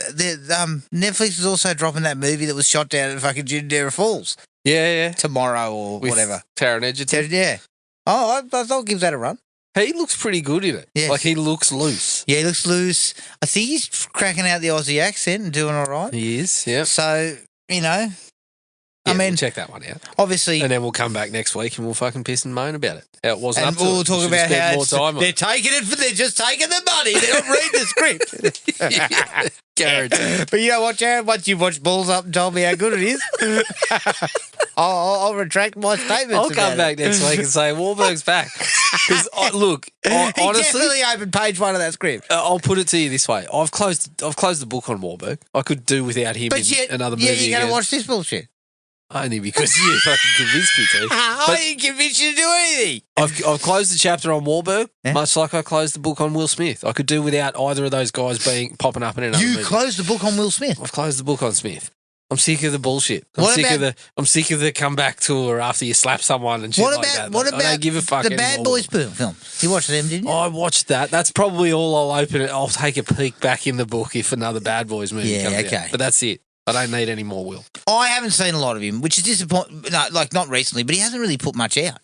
S2: Netflix is also dropping that movie that was shot down at fucking Jundera Falls.
S3: Yeah.
S2: Tomorrow or
S3: With
S2: whatever.
S3: Taron Egerton.
S2: Yeah. Oh, I'll give that a run.
S3: He looks pretty good in it.
S2: Yes.
S3: Like he looks loose.
S2: Yeah, he looks loose. I think he's cracking out the Aussie accent and doing all right.
S3: He is, yeah.
S2: So,
S3: Yeah,
S2: I mean,
S3: we'll check that one out.
S2: obviously.
S3: And then we'll come back next week and we'll fucking piss and moan about it. How it wasn't
S2: And
S3: up to
S2: we'll
S3: it.
S2: talk
S3: Should've
S2: about
S3: spent
S2: how
S3: more time on
S2: they're
S3: it.
S2: taking it they're just taking the money. They're not reading the script.
S3: Yeah, guaranteed.
S2: But you know what, Jared? Once you've watched Balls Up and told me how good it is, I'll retract my statements.
S3: I'll come back next week and say Wahlberg's back. Because look,
S2: He
S3: honestly,
S2: definitely opened page 1 of that script.
S3: I'll put it to you this way: I've closed the book on Wahlberg. I could do without him
S2: But
S3: in
S2: yet,
S3: another movie.
S2: you're going
S3: again.
S2: to watch this bullshit.
S3: Only because you fucking convinced me to.
S2: I didn't convince you to do anything.
S3: I've closed the chapter on Wahlberg,
S2: Yeah.
S3: much like I closed the book on Will Smith. I could do without either of those guys popping up in another movie.
S2: You closed the book on Will Smith.
S3: I've closed the book on Smith. I'm sick of the bullshit. I'm
S2: What
S3: sick
S2: about-
S3: of the comeback tour after you slap someone and shit
S2: What
S3: like
S2: about
S3: that. I don't give a fuck
S2: the
S3: anymore.
S2: Bad Boys film? You watched them, didn't you?
S3: I watched that. That's probably all I'll open it. I'll take a peek back in the book if another Bad Boys movie
S2: Yeah,
S3: comes
S2: okay.
S3: out. But that's it. I don't need any more, Will.
S2: I haven't seen a lot of him, which is disappointing. No, like not recently, but he hasn't really put much out.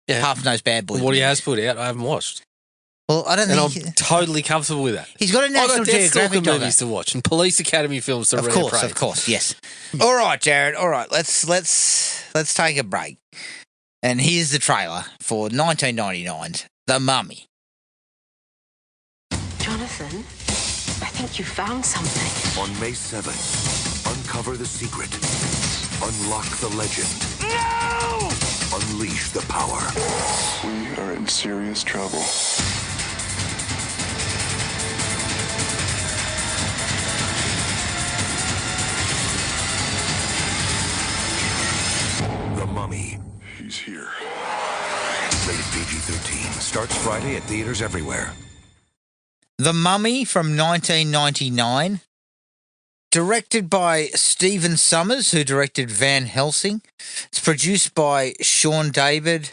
S3: Yeah.
S2: Apart from those Bad Boys.
S3: What he
S2: movies.
S3: has put out, I haven't watched.
S2: Well, I don't
S3: And
S2: think
S3: I'm totally comfortable with that.
S2: he's got a
S3: I've
S2: National
S3: got Deathstalker
S2: Geographic dog.
S3: movies to watch and Police Academy films to
S2: Of
S3: reappraise.
S2: course, yes. All right, Jared. All right, let's take a break. And here's the trailer for 1999's The Mummy.
S4: Jonathan, I think you found something.
S5: On May 7th, uncover the secret. Unlock the legend.
S4: No!
S5: Unleash the power.
S6: We are in serious trouble.
S5: The Mummy.
S6: He's here.
S5: Rated PG-13. Starts Friday at theaters everywhere.
S2: The Mummy from 1999. Directed by Stephen Sommers, who directed Van Helsing. It's produced by Sean David,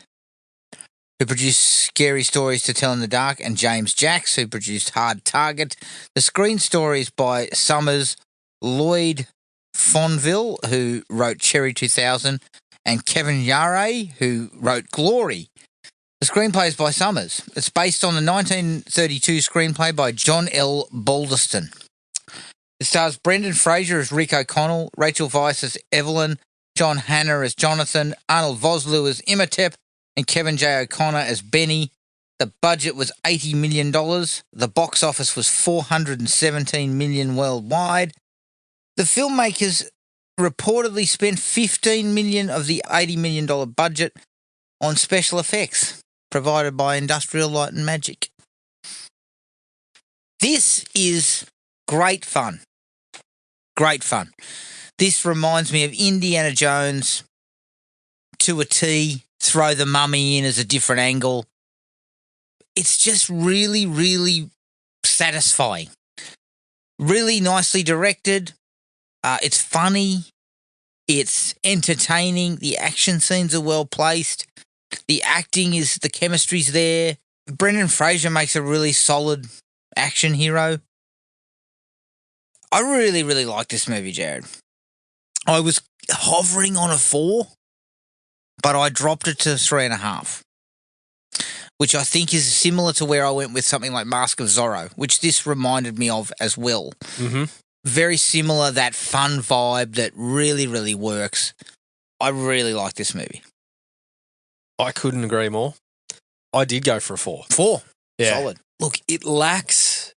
S2: who produced Scary Stories to Tell in the Dark, and James Jacks, who produced Hard Target. The screen story is by Sommers, Lloyd Fonville, who wrote Cherry 2000, and Kevin Yare, who wrote Glory. The screenplay is by Sommers. It's based on the 1932 screenplay by John L. Balderston. It stars Brendan Fraser as Rick O'Connell, Rachel Weisz as Evelyn, John Hannah as Jonathan, Arnold Vosloo as Imhotep, and Kevin J. O'Connor as Benny. The budget was $80 million. The box office was $417 million worldwide. The filmmakers reportedly spent $15 million of the $80 million budget on special effects provided by Industrial Light and Magic. This is great fun. Great fun. This reminds me of Indiana Jones to a T. Throw the mummy in as a different angle. It's just really, really satisfying. Really nicely directed. It's funny. It's entertaining. The action scenes are well placed. The chemistry's there. Brendan Fraser makes a really solid action hero. I really, really like this movie, Jared. I was hovering on a 4, but I dropped it to 3.5, which I think is similar to where I went with something like Mask of Zorro, which this reminded me of as well.
S3: Mm-hmm.
S2: Very similar, that fun vibe that really, really works. I really like this movie.
S3: I couldn't agree more. I did go for a 4.
S2: 4.
S3: Yeah.
S2: Solid.
S3: Look, it lacks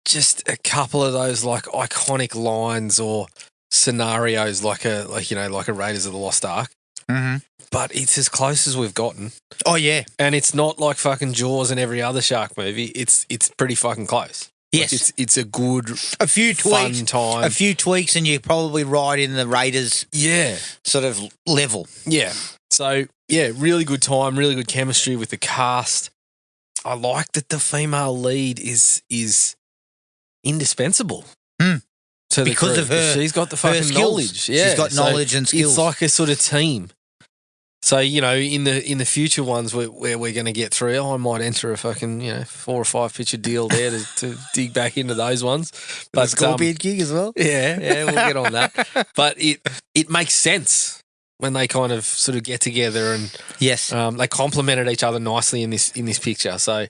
S3: just a couple of those like iconic lines or scenarios like a Raiders of the Lost Ark.
S2: Mm-hmm.
S3: But it's as close as we've gotten.
S2: Oh, yeah.
S3: And it's not like fucking Jaws and every other shark movie. It's pretty fucking close.
S2: Yes.
S3: Like it's a good
S2: A few
S3: fun
S2: tweaks.
S3: time.
S2: A few tweaks and you're probably right in the Raiders
S3: Yeah.
S2: sort of level.
S3: Yeah. So, yeah, really good time, really good chemistry with the cast. I like that the female lead is indispensable. to the
S2: Because
S3: crew,
S2: of her-
S3: she's got the
S2: her
S3: fucking
S2: skills.
S3: knowledge. Yeah,
S2: She's got
S3: so
S2: knowledge and skills.
S3: It's like a sort of team. So, you know, in the future ones where we're going to get through, I might enter a fucking, 4 or 5 picture deal there to dig back into those ones.
S2: But Scorpion King as well.
S3: Yeah, we'll get on that. But it makes sense when they kind of sort of get together and
S2: Yes.
S3: they complemented each other nicely in this picture. So,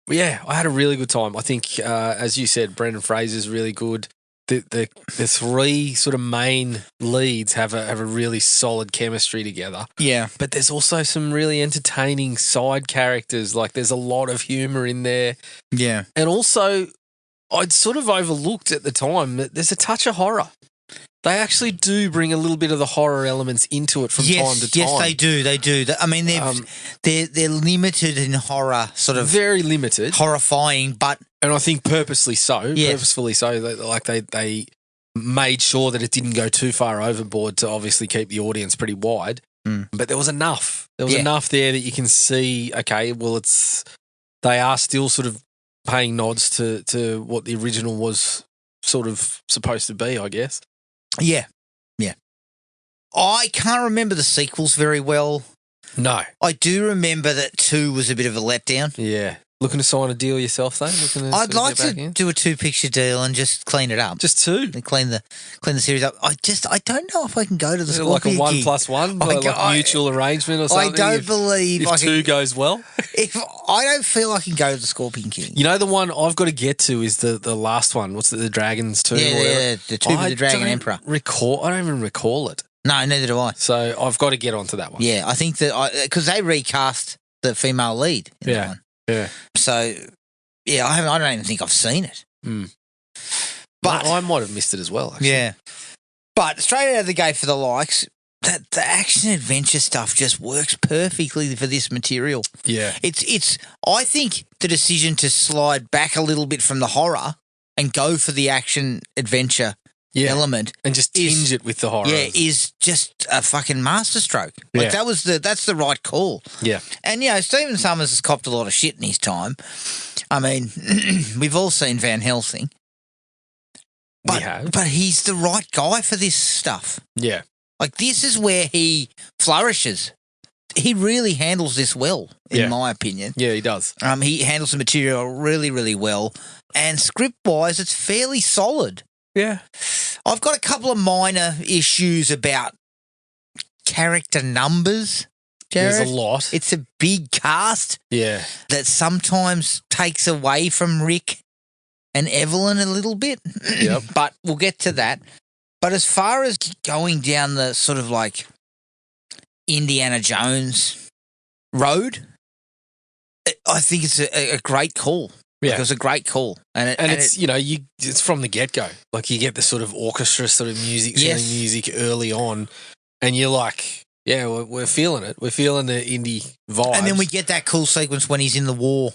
S3: yeah, I had a really good time. I think, as you said, Brendan Fraser's really good. The 3 sort of main leads have a really solid chemistry together.
S2: Yeah.
S3: But there's also some really entertaining side characters. Like there's a lot of humour in there.
S2: Yeah.
S3: And also, I'd sort of overlooked at the time that there's a touch of horror. They actually do bring a little bit of the horror elements into it from time to time.
S2: Yes, they do. They do. I mean, they're limited in horror, sort of
S3: very limited,
S2: horrifying, but
S3: and I think purposely so.
S2: Yes.
S3: Purposefully so. They made sure that it didn't go too far overboard to obviously keep the audience pretty wide. But there was enough. There was enough there that you can see. Okay, well, they are still sort of paying nods to what the original was sort of supposed to be, I guess.
S2: Yeah. I can't remember the sequels very well.
S3: No.
S2: I do remember that 2 was a bit of a letdown.
S3: Yeah. Looking to sign a deal yourself, though?
S2: I'd like to do a 2-picture deal and just clean it up.
S3: Just 2?
S2: And clean the series up. I don't know if I can go to the
S3: Like
S2: Scorpion
S3: a 1
S2: gig.
S3: plus 1, like mutual arrangement or something?
S2: I don't believe
S3: if 2 goes well.
S2: If I don't feel I can go to the Scorpion King.
S3: You know, the one I've got to get to is the last one. What's the Dragons Tomb?
S2: Yeah, the Tomb of the Dragon Emperor.
S3: I don't even recall it.
S2: No, neither do I.
S3: So I've got to get onto that one.
S2: Yeah, I think that because they recast the female lead in that one.
S3: Yeah.
S2: So, yeah, I don't even think I've seen it.
S3: But I might have missed it as well, actually.
S2: Yeah. But straight out of the gate for the likes, the action adventure stuff just works perfectly for this material.
S3: Yeah.
S2: It's I think the decision to slide back a little bit from the horror and go for the action adventure element
S3: and just tinge it with the horror.
S2: Yeah, is just a fucking masterstroke. Like that's the right call.
S3: Yeah.
S2: And Stephen Summers has copped a lot of shit in his time. I mean, we've all seen Van Helsing. But he's the right guy for this stuff.
S3: Yeah.
S2: Like this is where he flourishes. He really handles this well, in my opinion.
S3: Yeah, he does.
S2: He handles the material really, really well. And script-wise, it's fairly solid.
S3: Yeah.
S2: I've got a couple of minor issues about character numbers, Jared.
S3: There's a lot.
S2: It's a big cast.
S3: Yeah.
S2: That sometimes takes away from Rick and Evelyn a little bit.
S3: Yep.
S2: But we'll get to that. But as far as going down the sort of like Indiana Jones road, I think it's a great call.
S3: Yeah.
S2: It was a great call. And
S3: it's it's from the get-go. Like you get the sort of orchestra sort of music, music early on, and you're like, yeah, we're feeling it. We're feeling the indie vibe.
S2: And then we get that cool sequence when he's in the war.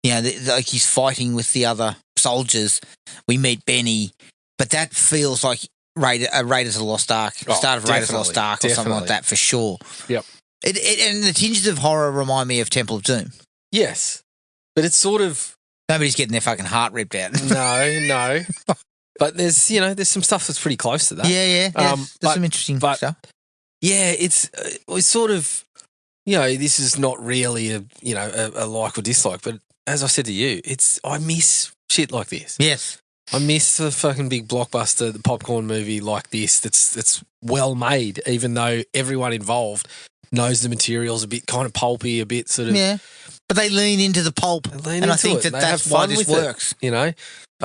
S2: Like he's fighting with the other soldiers. We meet Benny, but that feels like Raiders of the Lost Ark, start of Raiders of the Lost Ark or something like that for sure.
S3: Yep.
S2: And the tinges of horror remind me of Temple of Doom.
S3: Yes. But it's sort of...
S2: Nobody's getting their fucking heart ripped out.
S3: No. But there's some stuff that's pretty close to that.
S2: Yeah. There's some interesting stuff.
S3: Yeah, it's sort of, this is not really a like or dislike, but as I said to you, I miss shit like this.
S2: Yes.
S3: I miss the fucking big blockbuster, the popcorn movie like this that's well made, even though everyone involved knows the material's a bit kind of pulpy, a bit sort of...
S2: Yeah. But they lean into the pulp, and I think that's why this works.
S3: I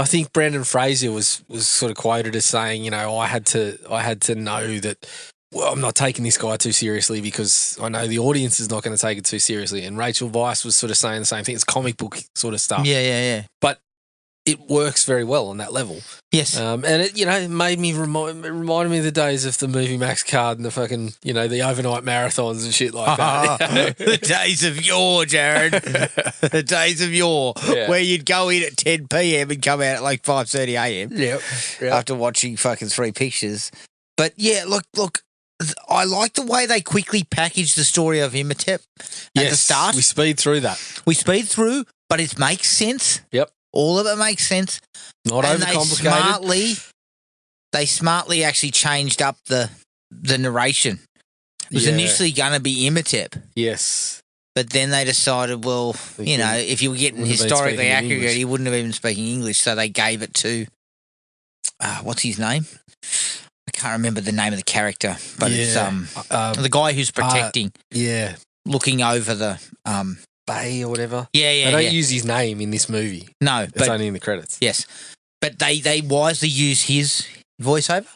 S3: think Brendan Fraser was sort of quoted as saying, I had to know that, well, I'm not taking this guy too seriously because I know the audience is not going to take it too seriously. And Rachel Weisz was sort of saying the same thing. It's comic book sort of stuff.
S2: Yeah.
S3: But it works very well on that level.
S2: Yes.
S3: And it made me reminded me of the days of the Movie Max card and the fucking, the overnight marathons and shit like that.
S2: The days of yore, Jared. The days of yore, where you'd go in at 10 p.m. and come out at like 5:30 a.m.
S3: Yep.
S2: After watching fucking 3 pictures. But yeah, look, I like the way they quickly packaged the story of Imhotep at the start.
S3: We speed through that.
S2: But it makes sense.
S3: Yep.
S2: All of it makes sense.
S3: Not
S2: and
S3: overcomplicated.
S2: They smartly they smartly actually changed up the narration. It was initially going to be Imhotep.
S3: Yes.
S2: But then they decided, well, you know, if you were getting
S3: Wouldn't have been
S2: historically
S3: speaking
S2: accurate,
S3: English.
S2: he wouldn't have even speaking English. So they gave it to, what's his name? I can't remember the name of the character, but it's the guy who's protecting, looking over the
S3: Bay or whatever.
S2: Yeah.
S3: They don't use his name in this movie.
S2: No,
S3: It's
S2: but
S3: only in the credits.
S2: yes, but they wisely use his voiceover,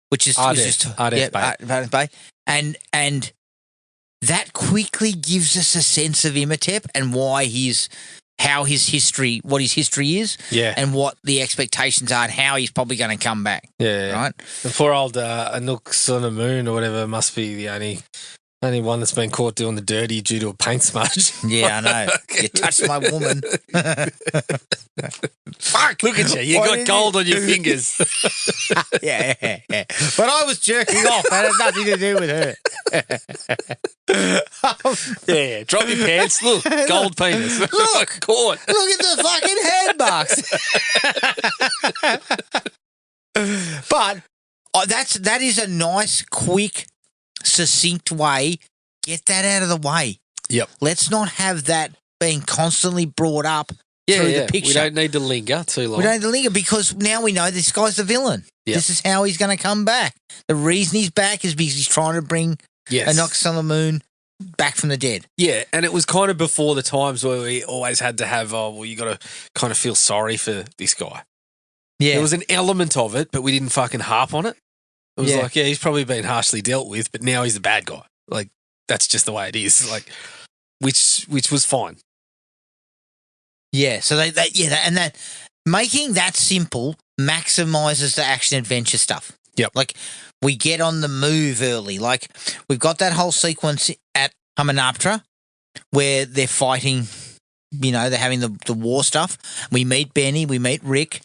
S2: which is
S3: Ardeth
S2: Bay, and that quickly gives us a sense of Imhotep and what his history is, and what the expectations are, and how he's probably going to come back. Right.
S3: The poor old Anooks on the Moon or whatever must be the only one that's been caught doing the dirty due to a paint smudge.
S2: Yeah, I know. You touched my woman.
S3: Fuck! Look at you. You got gold on your fingers.
S2: yeah. But I was jerking off. That had nothing to do with her.
S3: Yeah. Drop your pants. Look, gold penis.
S2: Look,
S3: caught.
S2: Look at the fucking hand marks. But that is a nice, quick, succinct way. Get that out of the way.
S3: Yep.
S2: Let's not have that being constantly brought up through the picture.
S3: We don't need to linger too long.
S2: We don't need to linger because now we know this guy's the villain.
S3: Yep.
S2: This is how he's going to come back. The reason he's back is because he's trying to bring Anooks on the Moon back from the dead.
S3: Yeah, and it was kind of before the times where we always had to have, you got to kind of feel sorry for this guy.
S2: Yeah.
S3: There was an element of it, but we didn't fucking harp on it. It was like, he's probably been harshly dealt with, but now he's the bad guy. Like, that's just the way it is. Like, which was fine.
S2: Yeah. So that making that simple maximizes the action adventure stuff.
S3: Yep.
S2: Like, we get on the move early. Like, we've got that whole sequence at Hamunaptra where they're fighting. You know, they're having the war stuff. We meet Benny. We meet Rick.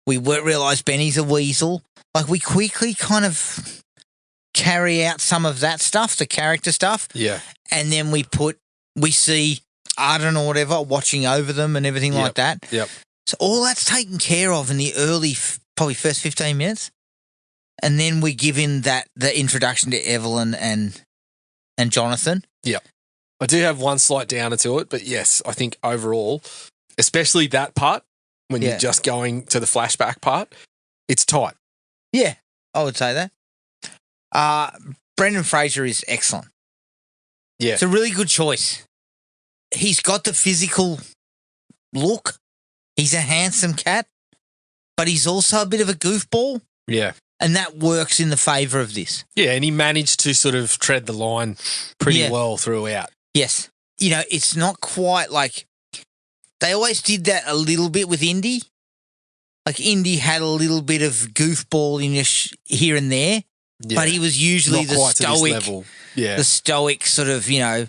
S2: We realise Benny's a weasel. Like, we quickly kind of carry out some of that stuff, the character stuff.
S3: Yeah.
S2: And then we see Arden or whatever watching over them and everything like that.
S3: Yep.
S2: So all that's taken care of in the early, probably first 15 minutes. And then we give in the introduction to Evelyn and Jonathan.
S3: Yep. I do have one slight downer to it, but yes, I think overall, especially that part, when you're just going to the flashback part, it's tight.
S2: Yeah, I would say that. Brendan Fraser is excellent.
S3: Yeah.
S2: It's a really good choice. He's got the physical look. He's a handsome cat, but he's also a bit of a goofball.
S3: Yeah.
S2: And that works in the favour of this.
S3: Yeah, and he managed to sort of tread the line pretty well throughout.
S2: Yes. You know, it's not quite like they always did that a little bit with Indy. Like, Indy had a little bit of goofballiness here and there, but he was usually
S3: Not quite to this level.
S2: the stoic sort of, you know,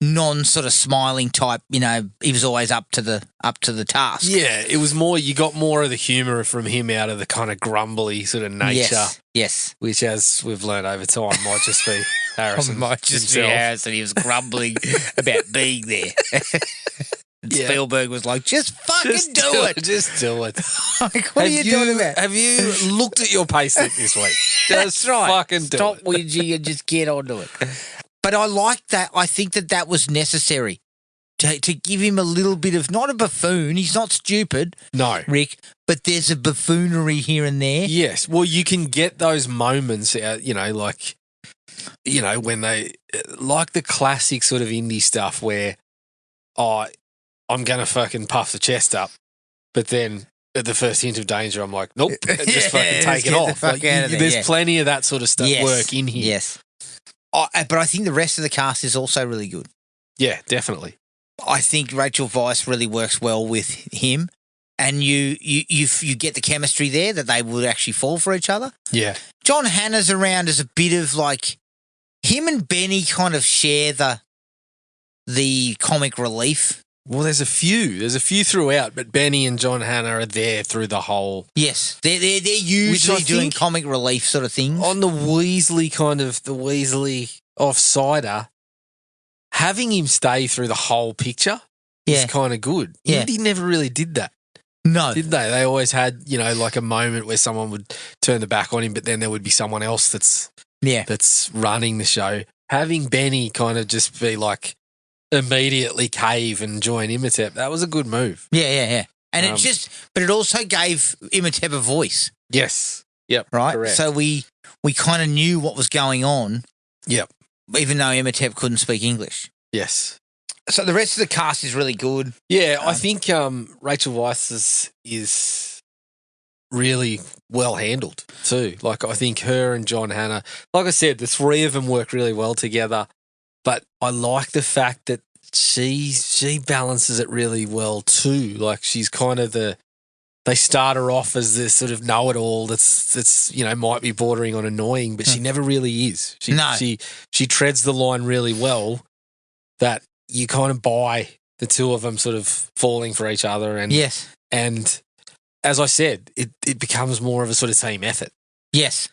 S2: non sort of smiling type. You know, he was always up to the task.
S3: Yeah, it was more. You got more of the humour from him out of the kind of grumbly sort of nature.
S2: Yes.
S3: Which, as we've learned over time, might just be Harrison.
S2: Might just be
S3: himself.
S2: Harrison. He was grumbling about being there. And Spielberg was like, just fucking do it.
S3: Just do it.
S2: Like, what are you doing about?
S3: Have you looked at your payslip this week?
S2: That's right.
S3: Fucking do
S2: Stop
S3: it.
S2: whinging and just get onto it. But I like that. I think that was necessary to give him a little bit of, not a buffoon. He's not stupid,
S3: No.
S2: Rick, but there's a buffoonery here and there.
S3: Yes. Well, you can get those moments out, like, when they, like the classic sort of indie stuff where, I'm going to fucking puff the chest up, but then at the first hint of danger, I'm like, nope, just fucking take it off. Like, there's plenty of that sort of stuff work in here.
S2: Yes. But I think the rest of the cast is also really good.
S3: Yeah, definitely.
S2: I think Rachel Weisz really works well with him, and you get the chemistry there that they would actually fall for each other.
S3: Yeah.
S2: John Hannah's around as a bit of like, him and Benny kind of share the comic relief.
S3: Well, there's a few throughout, but Benny and John Hannah are there through the whole.
S2: Yes, they're usually doing comic relief sort of things.
S3: On the Weasley offsider, having him stay through the whole picture is kind of good.
S2: Yeah.
S3: Indy never really did that.
S2: No.
S3: did they? They always had, you know, like a moment where someone would turn the back on him, but then there would be someone else that's running the show. Having Benny kind of just be like immediately cave and join Imhotep, that was a good move.
S2: Yeah. And but it also gave Imhotep a voice,
S3: Yes. Yep.
S2: right?
S3: Correct.
S2: So we kind of knew what was going on.
S3: Yep.
S2: Even though Imhotep couldn't speak English.
S3: Yes.
S2: So the rest of the cast is really good.
S3: Yeah, I think Rachel Weisz is really well handled too. Like, I think her and John Hannah, like I said, the three of them work really well together. But I like the fact that she balances it really well too. Like, she's kind of they start her off as this sort of know-it-all that's you know, might be bordering on annoying, but she never really is. She treads the line really well that you kind of buy the two of them sort of falling for each other. And
S2: Yes.
S3: And as I said, it becomes more of a sort of team effort.
S2: Yes.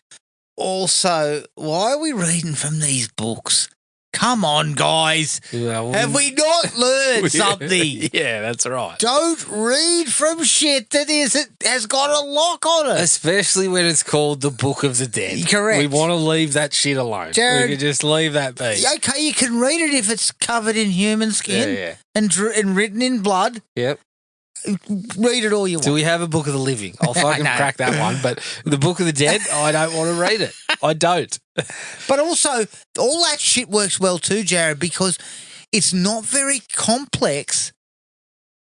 S2: Also, why are we reading from these books? Come on, guys.
S3: Well,
S2: Have we not learned something?
S3: Yeah, that's right.
S2: Don't read from shit that has got a lock on it.
S3: Especially when it's called The Book of the Dead.
S2: Correct.
S3: We want to leave that shit alone.
S2: Jared,
S3: we can just leave that be.
S2: Okay, you can read it if it's covered in human skin
S3: Yeah.
S2: and written in blood.
S3: Yep.
S2: Read it all you want.
S3: Do we have a Book of the Living? I'll fucking
S2: No.
S3: crack that one. But The Book of the Dead, I don't want to read it. I don't.
S2: But also, all that shit works well too, Jared, because it's not very complex.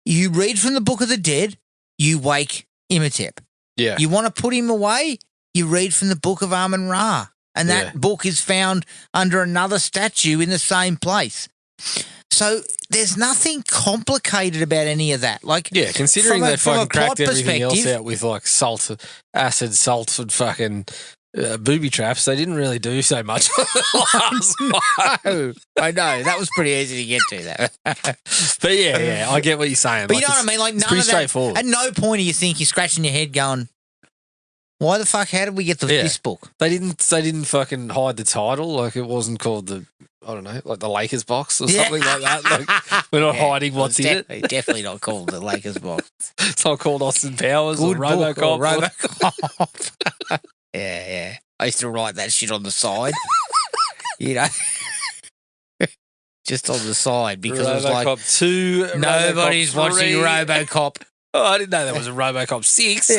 S2: You read from the Book of the Dead, you wake Imhotep.
S3: Yeah.
S2: You want to put him away, you read from the Book of Amun-Ra. And that book is found under another statue in the same place. So there's nothing complicated about any of that. Like,
S3: Yeah, considering
S2: from a-
S3: they
S2: from a
S3: fucking cracked
S2: plot
S3: everything else
S2: perspective-
S3: out with like acid, salt, and fucking booby traps, they didn't really do so much on the last one.
S2: I know. That was pretty easy to get to, that.
S3: But yeah, I get what you're saying.
S2: But
S3: Like,
S2: you know what I mean? Like,
S3: it's
S2: none
S3: pretty
S2: of that.
S3: straightforward.
S2: At no point do you think you're scratching your head going, why the fuck, how did we get this book?
S3: They didn't fucking hide the title. Like, it wasn't called like the Lakers box or something like that. Like, we're not hiding what's in it.
S2: Definitely not called the Lakers box.
S3: It's not called Austin Powers
S2: Good
S3: or
S2: book
S3: RoboCop.
S2: or RoboCop. Yeah. I used to write that shit on the side. You know? Just on the side because it was like,
S3: RoboCop 2.
S2: nobody's
S3: RoboCop
S2: watching
S3: 3.
S2: RoboCop.
S3: Oh, I didn't know there was a RoboCop 6.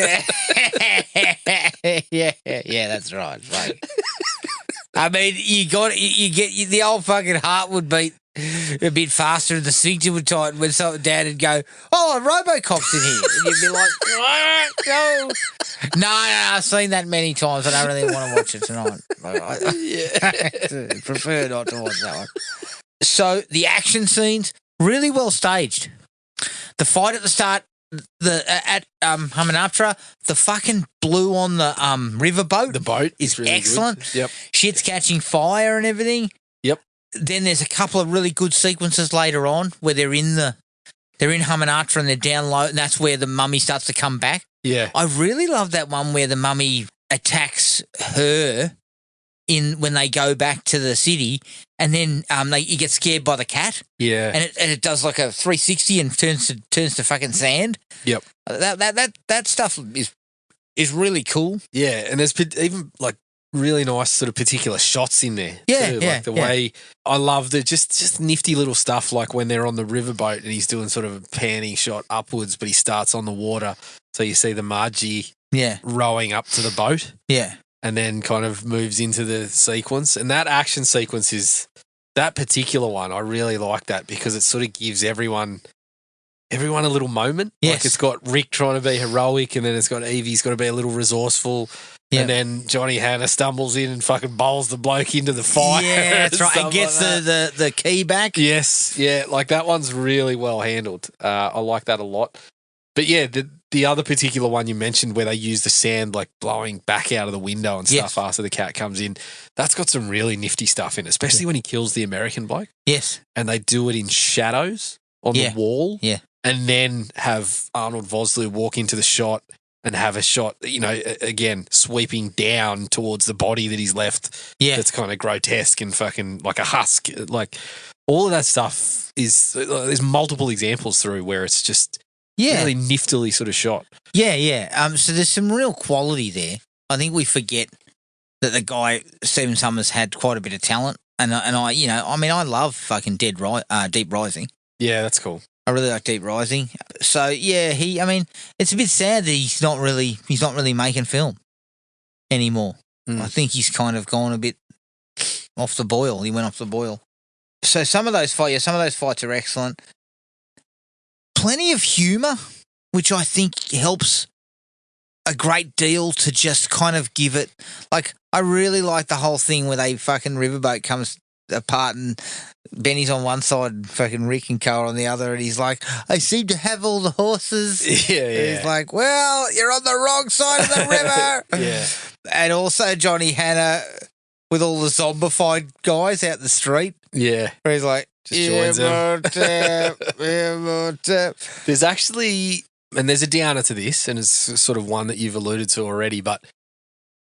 S2: Yeah, that's right. Like, I mean, the old fucking heart would beat a bit faster and the sphincter would tighten when Dad would go, oh, RoboCop's in here. And you'd be like, what? No. No, I've seen that many times. I don't really want to watch it tonight. I prefer not to watch that one. So the action scenes, really well staged. The fight at the start, at Hamunaptra, the fucking blue on the riverboat.
S3: The boat
S2: is
S3: really
S2: excellent.
S3: good. Yep.
S2: Shit's catching fire and everything.
S3: Yep.
S2: Then there's a couple of really good sequences later on where they're in Hamunaptra and they're down low, and that's where the mummy starts to come back.
S3: Yeah.
S2: I really love that one where the mummy attacks her when they go back to the city, and then you get scared by the cat.
S3: Yeah.
S2: And it does like a 360 and turns to fucking sand.
S3: Yep.
S2: That stuff is really cool.
S3: Yeah, and there's even like really nice sort of particular shots in there.
S2: Yeah,
S3: too.
S2: yeah,
S3: Like the
S2: yeah.
S3: way I love the just nifty little stuff, like when they're on the riverboat and he's doing sort of a panning shot upwards, but he starts on the water, so you see the Margie rowing up to the boat.
S2: Yeah.
S3: And then kind of moves into the sequence. And that action sequence is that particular one. I really like that because it sort of gives everyone a little moment.
S2: Yes.
S3: Like, it's got Rick trying to be heroic, and then it's got Evie's got to be a little resourceful.
S2: Yeah.
S3: And then Johnny Hannah stumbles in and fucking bowls the bloke into the fire.
S2: Yeah, that's
S3: and
S2: right.
S3: stuff
S2: And gets
S3: like that.
S2: the key back.
S3: Yes. Yeah. Like, that one's really well handled. I like that a lot. But yeah, the other particular one you mentioned where they use the sand like blowing back out of the window and stuff after the cat comes in, that's got some really nifty stuff in it, especially when he kills the American bloke.
S2: Yes.
S3: And they do it in shadows on the wall.
S2: Yeah.
S3: And then have Arnold Vosloo walk into the shot and have a shot, you know, again, sweeping down towards the body that he's left.
S2: Yeah.
S3: That's kind of grotesque and fucking like a husk. Like, all of that stuff is, there's multiple examples through where it's just,
S2: Yeah.
S3: Really niftily sort of shot.
S2: Yeah. So there's some real quality there. I think we forget that the guy, Stephen Summers, had quite a bit of talent. And I love fucking Deep Rising.
S3: Yeah, that's cool.
S2: I really like Deep Rising. So yeah, it's a bit sad that he's not really making film anymore. I think he's kind of gone a bit off the boil. He went off the boil. So some of those fights are excellent. Plenty of humour, which I think helps a great deal to just kind of give it. Like, I really like the whole thing where they fucking riverboat comes apart and Benny's on one side and fucking Rick and Carl on the other, and he's like, I seem to have all the horses.
S3: Yeah.
S2: And he's like, well, you're on the wrong side of the river.
S3: Yeah.
S2: And also Johnny Hanna with all the zombified guys out the street.
S3: Yeah.
S2: Where he's like,
S3: Just joins them.
S2: tap.
S3: There's actually, and there's a downer to this, and it's sort of one that you've alluded to already, but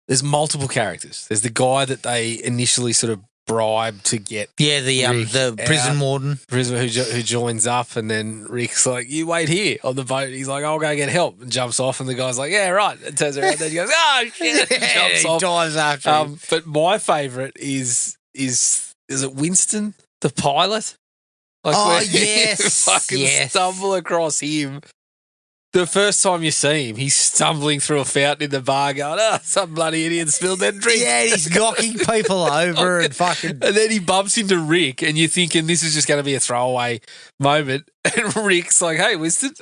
S3: there's multiple characters. There's the guy that they initially sort of bribe to get.
S2: Yeah, the prison warden.
S3: Who joins up, and then Rick's like, you wait here on the boat. He's like, I'll go get help, and jumps off, and the guy's like, yeah, right. And turns around, then he goes, oh, shit, and jumps off.
S2: Dives after him.
S3: But my favourite is it Winston, the pilot? Like where
S2: yes.
S3: you fucking stumble across him. The first time you see him, he's stumbling through a fountain in the bar going, some bloody idiot spilled that drink.
S2: Yeah, he's knocking people over and fucking...
S3: And then he bumps into Rick, and you're thinking this is just going to be a throwaway moment. And Rick's like, hey, Winston.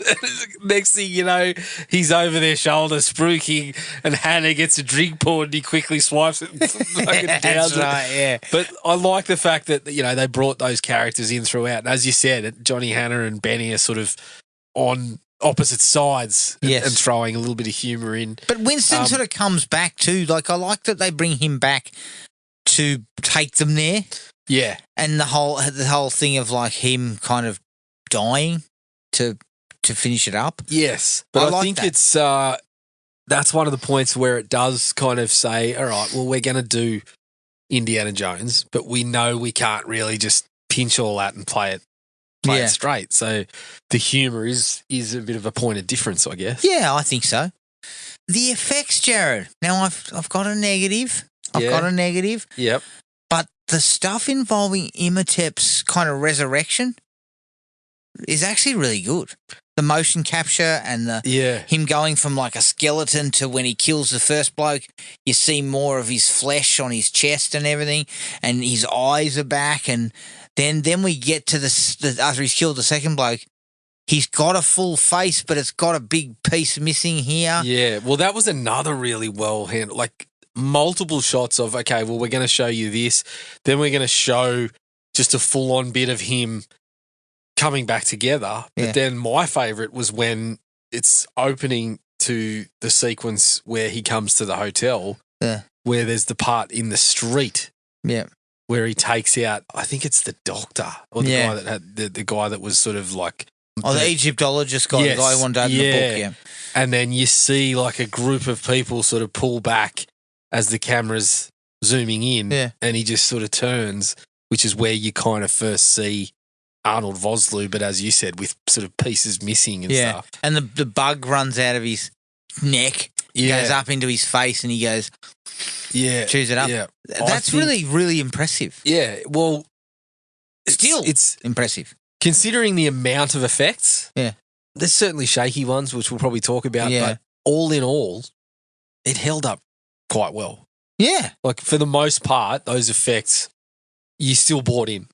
S3: Next thing you know, he's over their shoulder spruiking, and Hannah gets a drink poured, and he quickly swipes it and fucking downs
S2: That's
S3: it.
S2: right, yeah.
S3: But I like the fact that, they brought those characters in throughout. And as you said, Johnny Hanna and Benny are sort of on opposite sides and throwing a little bit of humour in.
S2: But Winston sort of comes back too. Like, I like that they bring him back to take them there.
S3: Yeah.
S2: And the whole thing of like him kind of dying to finish it up.
S3: Yes. But I
S2: like
S3: think
S2: that.
S3: it's that's one of the points where it does kind of say, all right, well, we're going to do Indiana Jones, but we know we can't really just pinch all that and play it straight. So the humour is a bit of a point of difference, I guess.
S2: Yeah, I think so. The effects, Jared. Now I've got a negative.
S3: Yep.
S2: But the stuff involving Imhotep's kind of resurrection is actually really good. The motion capture and him going from like a skeleton to when he kills the first bloke, you see more of his flesh on his chest and everything, and his eyes are back, and then we get to after he's killed the second bloke, he's got a full face, but it's got a big piece missing here.
S3: Yeah, well, that was another really well handled, like multiple shots of, okay, well, we're going to show you this, then we're going to show just a full-on bit of him coming back together. But then my favourite was when it's opening to the sequence where he comes to the hotel, where there's the part in the street.
S2: Yeah.
S3: Where he takes out, I think it's the doctor or the guy that had the guy that was sort of like
S2: the Egyptologist guy, the guy who wanted to open the book, yeah.
S3: And then you see like a group of people sort of pull back as the camera's zooming in, and he just sort of turns, which is where you kind of first see Arnold Vosloo, but as you said, with sort of pieces missing and stuff.
S2: And the bug runs out of his neck, goes up into his face, and he goes, chews it up. Yeah. That's really, really impressive.
S3: Yeah, well,
S2: it's impressive.
S3: Considering the amount of effects, there's certainly shaky ones, which we'll probably talk about, but all in all, it held up quite well.
S2: Yeah.
S3: Like, for the most part, those effects, you still bought in.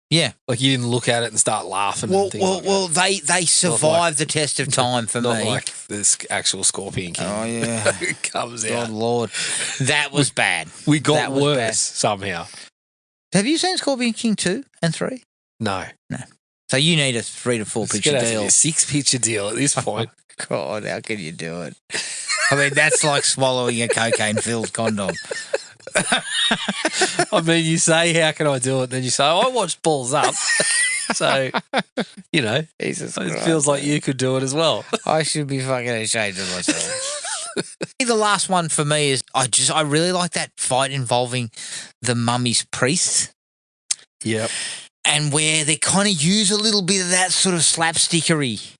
S2: Yeah.
S3: Like, you didn't look at it and start laughing and things like that.
S2: They survived the test of time for me.
S3: Not like this actual Scorpion King.
S2: Oh, yeah.
S3: It comes out.
S2: God, Lord. That was bad.
S3: We got worse somehow.
S2: Have you seen Scorpion King 2 and 3?
S3: No.
S2: So you need a 3 to 4 picture deal.
S3: A 6-picture deal at this point.
S2: Oh, God, how can you do it? I mean, that's like swallowing a cocaine-filled condom.
S3: I mean, you say, how can I do it? Then you say, I watched Balls Up. So, it feels like you could do it as well.
S2: I should be fucking ashamed of myself. The last one for me is I really like that fight involving the mummy's priests.
S3: Yep.
S2: And where they kind of use a little bit of that sort of slapstickery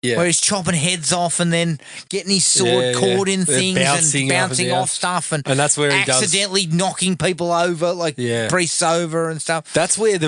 S3: Yeah.
S2: where he's chopping heads off and then getting his sword caught in
S3: They're
S2: things
S3: bouncing
S2: and
S3: up and
S2: bouncing
S3: down.
S2: off stuff and
S3: that's where he does.
S2: accidentally knocking people over, like
S3: Yeah.
S2: priests over and stuff.
S3: That's where the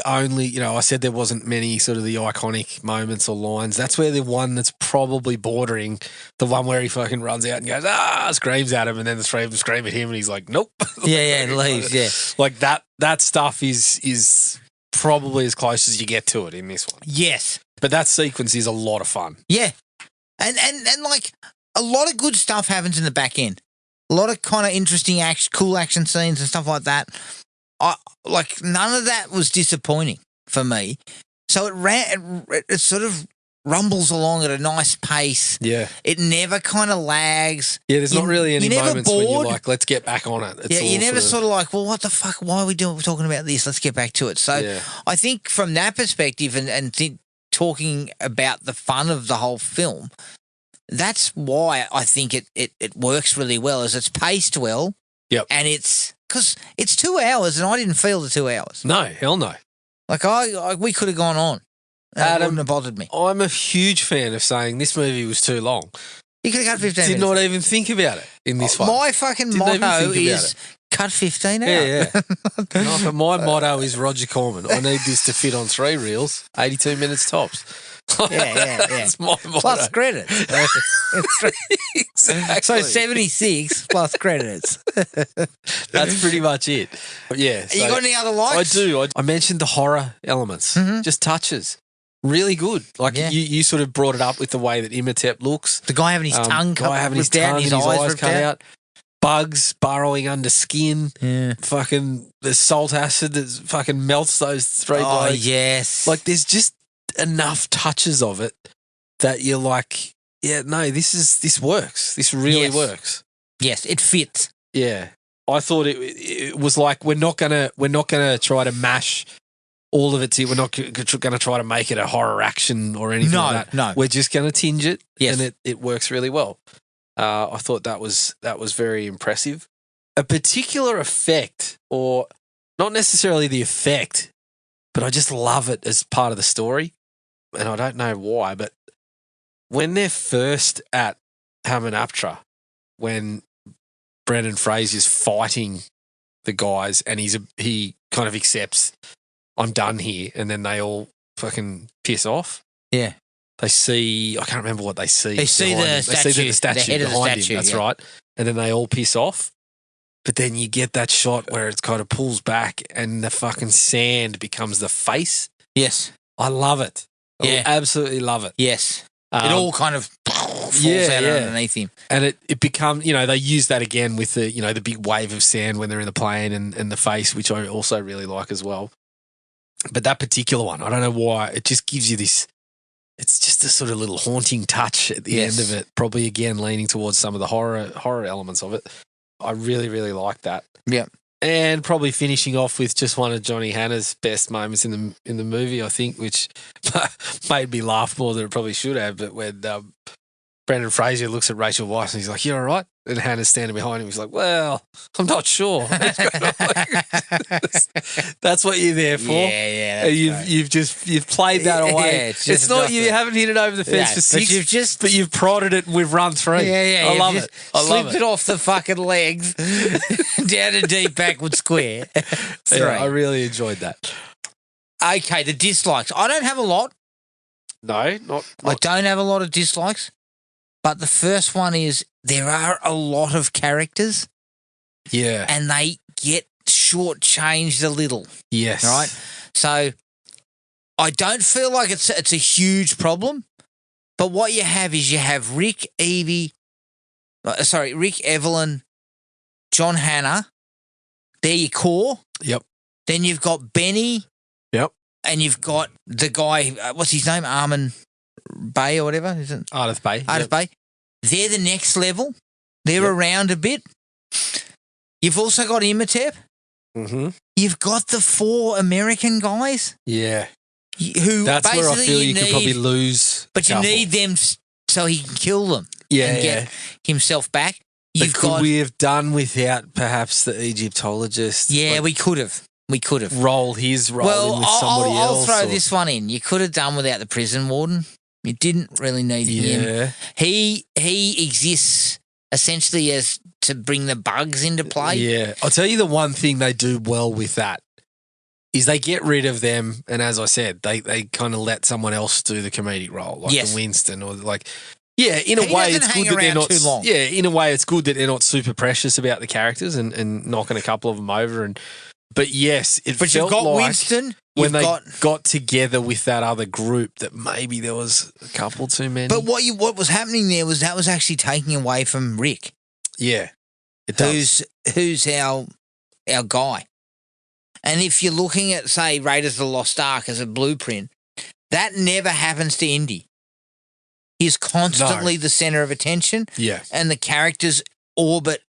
S3: only, I said there wasn't many sort of the iconic moments or lines. That's where the one that's probably bordering the one where he fucking runs out and goes, screams at him, and then the three of them scream at him and he's like, nope.
S2: And leaves, yeah.
S3: Like that stuff is probably as close as you get to it in this one.
S2: Yes.
S3: But that sequence is a lot of fun.
S2: Yeah. And like a lot of good stuff happens in the back end. A lot of kind of interesting cool action scenes and stuff like that. Like none of that was disappointing for me. So it sort of rumbles along at a nice pace.
S3: Yeah.
S2: It never kind of lags.
S3: Yeah, there's not really any
S2: you're never
S3: moments when you're
S2: bored.
S3: like, let's get back on it. It's all
S2: you're never sort of like, well, what the fuck? Why are we talking about this? Let's get back to it. So
S3: Yeah.
S2: I think from that perspective and talking about the fun of the whole film, that's why I think it works really well, is it's paced well.
S3: Yep.
S2: And it's because it's 2 hours and I didn't feel the 2 hours.
S3: No, hell no.
S2: Like we could have gone on. And it wouldn't have bothered me.
S3: I'm a huge fan of saying this movie was too long.
S2: You could have cut 15
S3: Did
S2: minutes.
S3: not even think about it in this one.
S2: My fucking
S3: Didn't even
S2: motto
S3: think about
S2: is cut 15 out.
S3: Yeah. No, but my motto is Roger Corman. I need this to fit on 3 reels, 82 minutes tops.
S2: Yeah.
S3: That's my motto.
S2: Plus credits.
S3: Exactly.
S2: So 76 plus credits.
S3: That's pretty much it. Yeah.
S2: You got any other likes?
S3: I do. I mentioned the horror elements, just touches. Really good. Like you sort of brought it up with the way that Imhotep looks.
S2: The guy having his tongue ripped out and his eyes ripped out.
S3: Bugs burrowing under skin.
S2: Yeah.
S3: Fucking the salt acid that fucking melts those 3
S2: Oh,
S3: blokes.
S2: yes.
S3: Like there's just enough touches of it that you're like, yeah, no, this works. This really works.
S2: Yes, it fits.
S3: Yeah. I thought it was like we're not gonna try to mash all of it to. We're not going to try to make it a horror action or anything like that.
S2: No.
S3: We're just going to tinge it,
S2: Yes.
S3: and it works really well. I thought that was very impressive. A particular effect, or not necessarily the effect, but I just love it as part of the story, and I don't know why, but when they're first at Hamunaptra, when Brendan Fraser's fighting the guys, and he kind of accepts, I'm done here, and then they all fucking piss off.
S2: Yeah.
S3: They see, I can't remember what they see.
S2: They see
S3: behind
S2: the
S3: him.
S2: statue.
S3: They see the statue
S2: The head of the
S3: behind
S2: statue,
S3: him. That's
S2: yeah.
S3: right. And then they all piss off. But then you get that shot where it kind of pulls back and the fucking sand becomes the face.
S2: Yes.
S3: I love it.
S2: Yeah.
S3: I absolutely love it.
S2: Yes. It all kind of falls out underneath him.
S3: And it becomes, they use that again with the, the big wave of sand when they're in the plane and the face, which I also really like as well. But that particular one, I don't know why, it just gives you this, it's just a sort of little haunting touch at the end of it, probably again leaning towards some of the horror elements of it. I really, really like that.
S2: Yeah.
S3: And probably finishing off with just one of Johnny Hanna's best moments in the movie, I think, which made me laugh more than it probably should have. But when Brendan Fraser looks at Rachel Weisz and he's like, "You all right?" And Hannah's standing behind him. He's like, "Well, I'm not sure." That's what you're there for.
S2: Yeah.
S3: You've played that away. It's not you haven't hit it over the fence for 6, but you've prodded it and we've run 3.
S2: Yeah.
S3: I love it. I love
S2: Slipped it off the fucking legs down a deep backward square. 3.
S3: Yeah, I really enjoyed that.
S2: Okay, the dislikes. I don't have a lot.
S3: No, not
S2: I don't have a lot of dislikes. But the first one is there are a lot of characters
S3: yeah.
S2: and they get shortchanged a little,
S3: Yes.
S2: right? So I don't feel like it's a huge problem. But what you have is you have Rick, Evelyn, John Hannah. They're your core.
S3: Yep.
S2: Then you've got Benny.
S3: Yep.
S2: And you've got the guy, what's his name? Armin Bay or whatever, isn't it?
S3: Ardith Bay.
S2: Ardith Bay. They're the next level. They're around a bit. You've also got Imhotep.
S3: Mm-hmm.
S2: You've got the 4 American guys.
S3: Yeah.
S2: Who
S3: That's where I
S2: basically
S3: feel you could probably lose.
S2: But you need them so he can kill them.
S3: Yeah,
S2: and get himself back.
S3: But could we have done without perhaps the Egyptologist?
S2: Yeah, we could have.
S3: Roll his role in with somebody
S2: I'll
S3: else.
S2: throw this one in. You could have done without the prison warden. You didn't really need him. He exists essentially as to bring the bugs into play.
S3: Yeah. I'll tell you the one thing they do well with that is they get rid of them, and as I said, they kind of let someone else do the comedic role, like the Winston or like. Yeah, in a way, it's good that they're not
S2: too long.
S3: Yeah, in a way, it's good that they're not super precious about the characters and knocking a couple of them over. But yes, it felt
S2: you've got
S3: like
S2: Winston
S3: when they got together with that other group that maybe there was a couple too many.
S2: But what was happening there was that was actually taking away from Rick.
S3: Yeah, it does.
S2: Who's our guy? And if you're looking at, say, Raiders of the Lost Ark as a blueprint, that never happens to Indy. He's constantly the center of attention.
S3: Yeah.
S2: And the characters orbit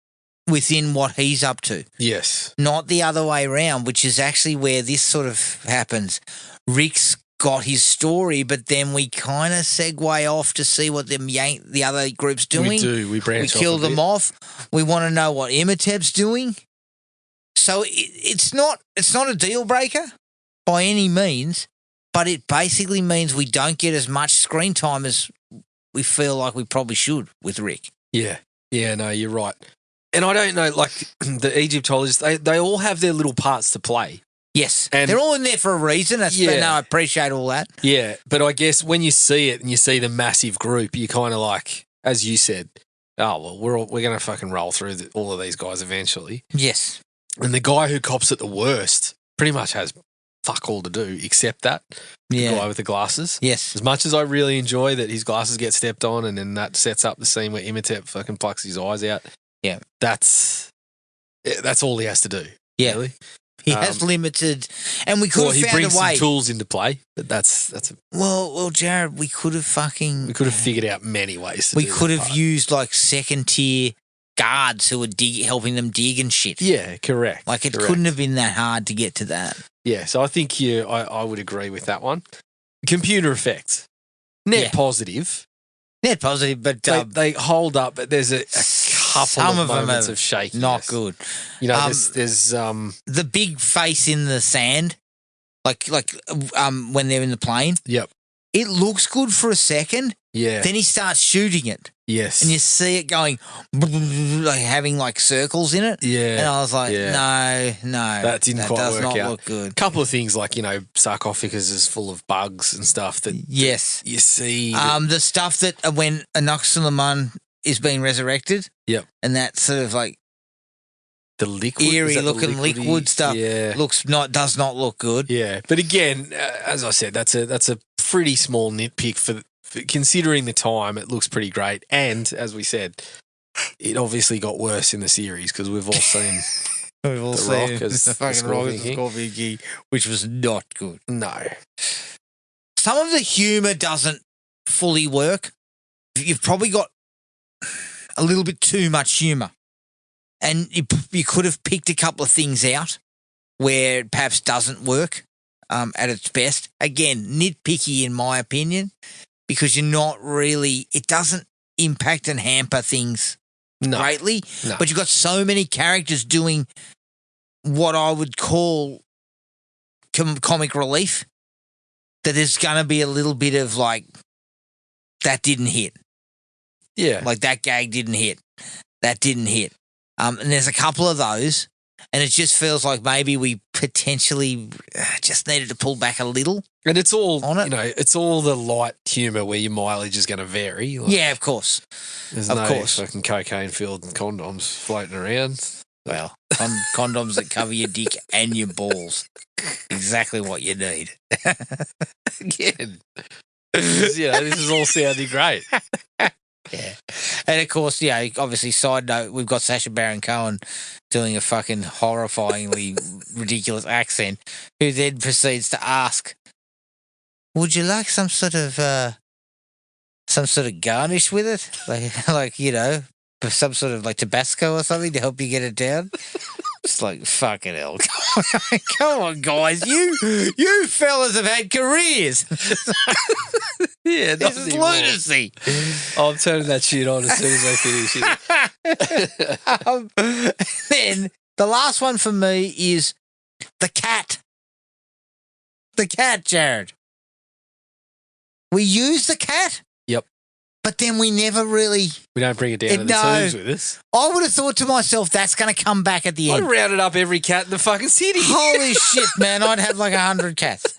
S2: within what he's up to.
S3: Yes.
S2: Not the other way around, which is actually where this sort of happens. Rick's got his story, but then we kind of segue off to see what the other group's doing.
S3: We do. We branch off.
S2: We kill them off. We want to know what Imhotep's doing. So it's not a deal breaker by any means, but it basically means we don't get as much screen time as we feel like we probably should with Rick.
S3: Yeah. Yeah, no, you're right. And I don't know, like the Egyptologists, they all have their little parts to play.
S2: Yes.
S3: And
S2: they're all in there for a reason. No, I appreciate all that.
S3: Yeah. But I guess when you see it and you see the massive group, you kind of like, as you said, oh, well, we're going to fucking roll through all of these guys eventually.
S2: Yes.
S3: And the guy who cops it the worst pretty much has fuck all to do except that. The guy with the glasses.
S2: Yes.
S3: As much as I really enjoy that his glasses get stepped on and then that sets up the scene where Imhotep fucking plucks his eyes out.
S2: Yeah.
S3: That's all he has to do.
S2: Yeah.
S3: Really.
S2: He has limited, and we could have found a way.
S3: He brings some tools into play, but that's
S2: well, Jared, we could have
S3: figured out many ways.
S2: We could have used like second tier guards who were helping them dig and shit.
S3: Yeah, correct.
S2: Like it couldn't have been that hard to get to that.
S3: Yeah, so I think I would agree with that one. Computer effects, net positive.
S2: Net positive, but
S3: they hold up. But there's a couple of moments of shakiness.
S2: Not good.
S3: You know, there's
S2: the big face in the sand, like when they're in the plane.
S3: Yep.
S2: It looks good for a second.
S3: Yeah.
S2: Then he starts shooting it.
S3: Yes.
S2: And you see it going, like having like circles in it.
S3: Yeah.
S2: And I was like, no.
S3: That didn't quite work out.
S2: Does not look good.
S3: A couple of things like, sarcophagus is full of bugs and stuff that
S2: yes.
S3: you see.
S2: The stuff that when Enoch is being resurrected.
S3: Yep.
S2: And that sort of like
S3: the liquid,
S2: eerie looking liquid stuff does not look good.
S3: Yeah. But again, as I said, that's a pretty small nitpick for considering the time. It looks pretty great. And as we said, it obviously got worse in the series because we've all seen the Rock as the fucking
S2: Scorpion King, which was not good.
S3: No.
S2: Some of the humour doesn't fully work. You've probably got a little bit too much humour. And you could have picked a couple of things out where it perhaps doesn't work at its best. Again, nitpicky in my opinion, because it doesn't impact and hamper things greatly.
S3: No.
S2: But you've got so many characters doing what I would call comic relief that there's going to be a little bit of like, that didn't hit.
S3: Yeah.
S2: Like that gag didn't hit. That didn't hit. And there's a couple of those, and it just feels like maybe we potentially just needed to pull back a little.
S3: And it's all
S2: on it.
S3: It's all the light humour where your mileage is going to vary. Like,
S2: yeah, of course.
S3: There's no fucking cocaine-filled condoms floating around.
S2: Well, condoms that cover your dick and your balls. Exactly what you need.
S3: Again, this is all sounding great.
S2: Yeah. And of course, obviously, side note, we've got Sacha Baron Cohen doing a fucking horrifyingly ridiculous accent, who then proceeds to ask, would you like some sort of garnish with it? Some sort of like Tabasco or something to help you get it down? It's like, fucking hell. Come on, guys. You fellas have had careers.
S3: Yeah,
S2: this is lunacy.
S3: I'm turning that shit on as soon as I finish it.
S2: Then the last one for me is the cat. The cat, Jared. We use the cat.
S3: Yep.
S2: But then we never really.
S3: We don't bring it down to the tombs with us.
S2: I would have thought to myself, that's going to come back at the
S3: I
S2: end.
S3: rounded up every cat in the fucking city.
S2: Holy shit, man. I'd have like 100 cats.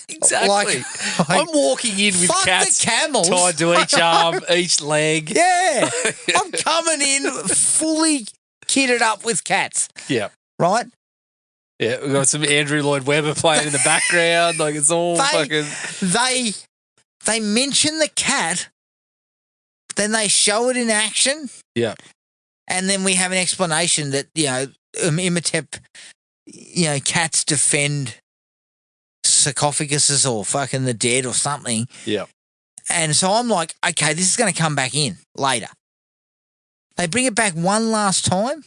S3: Exactly.
S2: Like,
S3: I'm walking in with
S2: fuck
S3: cats
S2: the camels.
S3: tied to each arm, each leg.
S2: Yeah. I'm coming in fully kitted up with cats.
S3: Yeah.
S2: Right?
S3: Yeah, we've got some Andrew Lloyd Webber playing in the background. Like, it's all fucking...
S2: They mention the cat, then they show it in action.
S3: Yeah.
S2: And then we have an explanation that, Imhotep, cats defend sarcophaguses or fucking the dead or something.
S3: Yeah.
S2: And so I'm like, okay, this is going to come back in later. They bring it back one last time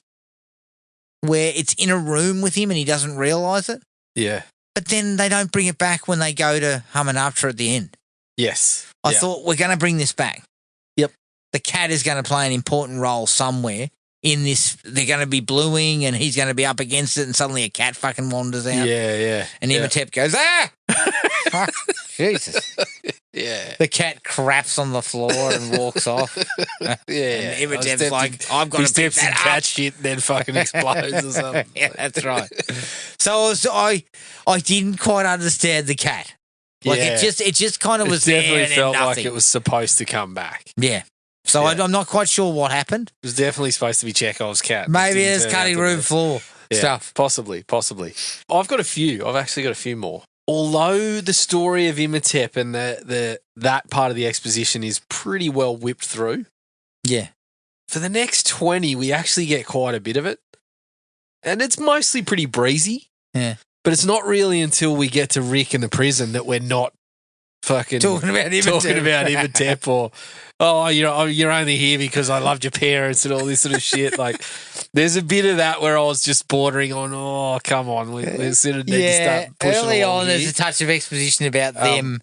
S2: where it's in a room with him and he doesn't realise it.
S3: Yeah.
S2: But then they don't bring it back when they go to Hamunaptra at the end.
S3: Yes.
S2: I thought, we're going to bring this back.
S3: Yep.
S2: The cat is going to play an important role somewhere in this. They're going to be bluing and he's going to be up against it and suddenly a cat fucking wanders out.
S3: Yeah, yeah.
S2: And Imhotep goes, ah! Fuck, Jesus.
S3: Yeah.
S2: The cat craps on the floor and walks off.
S3: Yeah.
S2: And Imhotep's like, I've got to pick
S3: steps in
S2: that
S3: cat
S2: up.
S3: shit and then fucking explodes or something.
S2: Yeah, that's right. So I didn't quite understand the cat. Like
S3: Yeah.
S2: it just kind of was
S3: It
S2: there
S3: definitely
S2: and then
S3: felt
S2: nothing.
S3: like it was supposed to come back.
S2: Yeah. So
S3: Yeah.
S2: I'm not quite sure what happened.
S3: It was definitely supposed to be Chekhov's cat.
S2: Maybe
S3: Just
S2: it's
S3: didn't turn
S2: cutting
S3: out to
S2: room
S3: be.
S2: floor
S3: Yeah,
S2: stuff.
S3: Possibly. I've got a few. I've actually got a few more. Although the story of Imhotep and that part of the exposition is pretty well whipped through,
S2: Yeah.
S3: for the next 20, we actually get quite a bit of it. And it's mostly pretty breezy.
S2: Yeah.
S3: But it's not really until we get to Rick in the prison that we're not fucking
S2: Talking about
S3: Imhotep or, you're only here because I loved your parents and all this sort of shit. Like, there's a bit of that where I was just bordering on, oh, come on. We sort of need to start pushing
S2: early
S3: along
S2: on,
S3: here.
S2: there's a touch of exposition about them,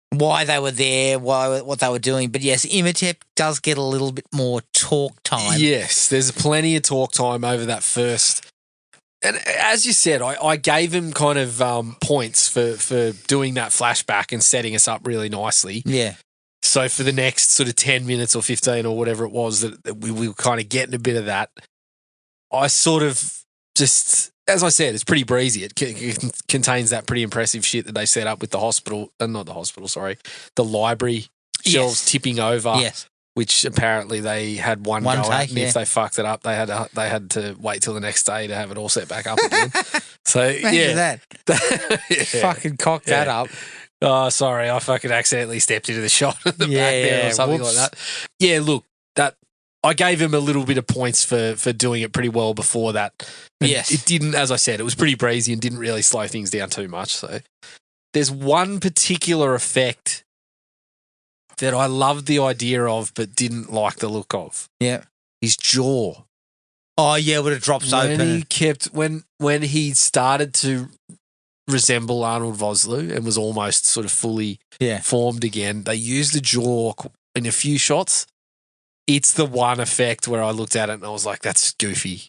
S2: why they were there, what they were doing. But yes, Imhotep does get a little bit more talk time.
S3: Yes, there's plenty of talk time over that first. And as you said, I gave him kind of points for doing that flashback and setting us up really nicely.
S2: Yeah.
S3: So for the next sort of 10 minutes or 15 or whatever it was that we were kind of getting a bit of that, I sort of just, as I said, it's pretty breezy. It contains that pretty impressive shit that they set up with the hospital, not the hospital, sorry, the library shelves tipping over.
S2: Yes.
S3: Which apparently they had one go
S2: take,
S3: at, and if they fucked it up, they had to wait till the next day to have it all set back up again. So
S2: Imagine
S3: yeah,
S2: that.
S3: Yeah.
S2: Fucking cock that up.
S3: Oh, sorry, I fucking accidentally stepped into the shot at the back there or something
S2: whoops.
S3: like that. Yeah, look, that I gave him a little bit of points for doing it pretty well before that. And
S2: Yes.
S3: it didn't, as I said, it was pretty breezy and didn't really slow things down too much. So there's one particular effect that I loved the idea of but didn't like the look of.
S2: Yeah.
S3: His jaw.
S2: Oh, yeah, when it drops open.
S3: When he started to resemble Arnold Vosloo and was almost sort of fully formed again, they used the jaw in a few shots. It's the one effect where I looked at it and I was like, that's goofy.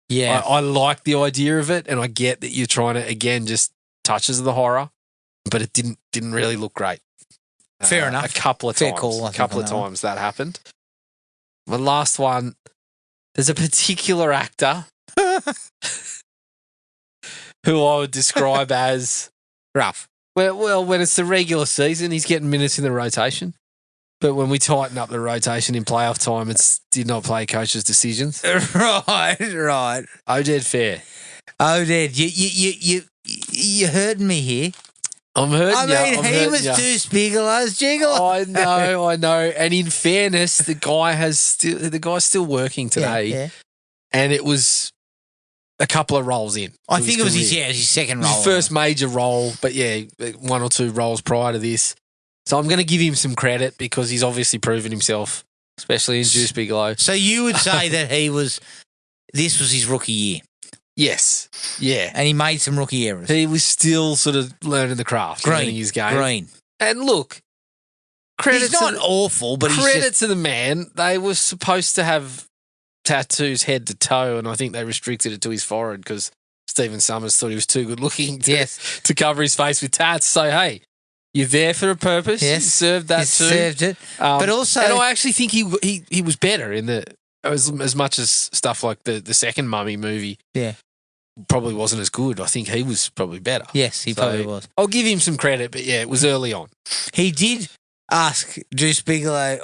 S2: Yeah.
S3: I like the idea of it, and I get that you're trying to, again, just touches of the horror, but it didn't really look great.
S2: Fair enough.
S3: A couple of
S2: Fair
S3: times.
S2: call, I
S3: A
S2: think,
S3: couple
S2: on
S3: of
S2: that one.
S3: times that happened. My last one, there's a particular actor who I would describe as
S2: rough.
S3: well, when it's the regular season, he's getting minutes in the rotation. But when we tighten up the rotation in playoff time, it's did not play coach's decisions.
S2: Right.
S3: Oded Fair.
S2: Dad, you hurting me here.
S3: I'm hurting
S2: I
S3: you.
S2: mean, he was too Spiegelo's gigolo.
S3: I know. And in fairness, the guy's still working today.
S2: Yeah.
S3: And it was a couple of roles in.
S2: I think it was his second role.
S3: His first major role, but yeah, one or two roles prior to this. So I'm going to give him some credit because he's obviously proven himself, especially in Juice Bigelow.
S2: So you would say that this was his rookie year.
S3: Yes. Yeah.
S2: And he made some rookie errors.
S3: He was still sort of learning the craft, learning his game.
S2: Green.
S3: And look,
S2: He's not awful, but he's
S3: credit
S2: just...
S3: to the man. They were supposed to have tattoos head to toe, and I think they restricted it to his forehead because Stephen Summers thought he was too good looking to cover his face with tats. So, hey, You're there for a purpose.
S2: Yes.
S3: You served that
S2: He
S3: too.
S2: served it. But also...
S3: and I actually think he was better in the as much as stuff like the second Mummy movie.
S2: Yeah.
S3: Probably wasn't as good. I think he was probably better.
S2: Yes, he probably was.
S3: I'll give him some credit, but yeah, it was early on.
S2: He did ask Deuce Bigelow,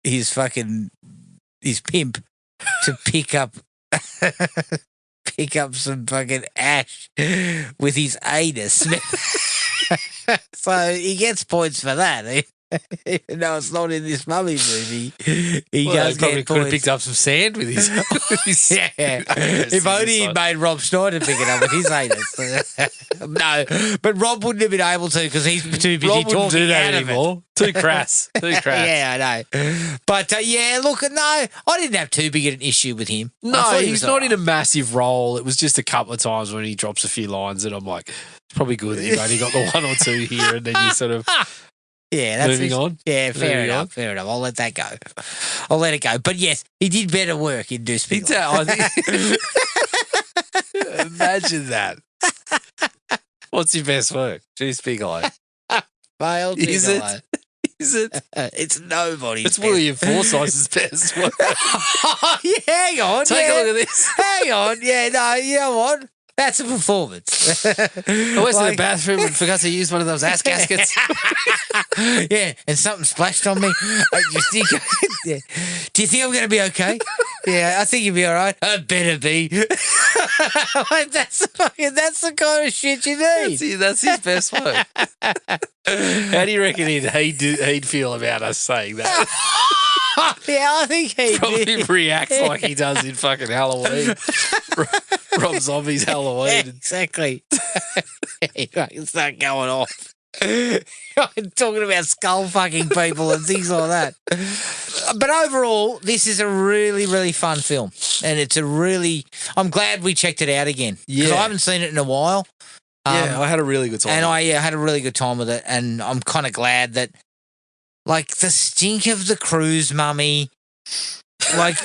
S2: his pimp to pick up some fucking ash with his anus. So he gets points for that. Even though it's not in this Mummy movie, he does
S3: probably
S2: get
S3: could have
S2: points.
S3: picked up some sand with his.
S2: Yeah, if only he'd made Rob Schneider pick it up with his anus. No, but Rob wouldn't have been able to because he's too busy
S3: Rob wouldn't
S2: talking
S3: do that
S2: out of it.
S3: anymore. Too crass. Too crass.
S2: Yeah, I know. But yeah, look, no, I didn't have too big an issue with him. I
S3: No,
S2: thought he
S3: he's
S2: was
S3: not
S2: all
S3: in a massive role. It was just a couple of times when he drops a few lines, and I'm like, it's probably good that you've only got the one or two here, and then you sort of.
S2: Yeah, that's
S3: Moving on.
S2: Yeah, fair
S3: Moving
S2: enough.
S3: on.
S2: Fair enough. I'll let that go. I'll let it go. But yes, he did better work in Deuce Bigelow.
S3: I think. Imagine that. What's your best work? Juice Bigelow.
S2: Failed
S3: Is it?
S2: Bigelow.
S3: Is it?
S2: It's nobody's.
S3: It's
S2: best.
S3: William Forsythe's best work.
S2: Oh, yeah, hang on.
S3: Take
S2: yeah.
S3: a look at this.
S2: Hang on. Yeah, no, you know what? That's a performance.
S3: I went to the bathroom and forgot to use one of those ass gaskets.
S2: Yeah, and something splashed on me. Yeah. Do you think I'm going to be okay? Yeah, I think you'll be all right. I better be. That's the kind of shit you need.
S3: That's his best work. How do you reckon he'd feel about us saying that?
S2: Yeah, I think he
S3: Probably
S2: did.
S3: reacts like he does in fucking Halloween. Rob Zombie's
S2: Yeah,
S3: Halloween.
S2: exactly. You can start going off. Talking about skull fucking people and things like that. But overall, this is a really, really fun film. And I'm glad we checked it out again. Because
S3: Yeah.
S2: I haven't seen it in a while.
S3: Yeah, I had a really good time.
S2: And I had a really good time with it. And I'm kind of glad that, like, the stink of the cruise mummy, like,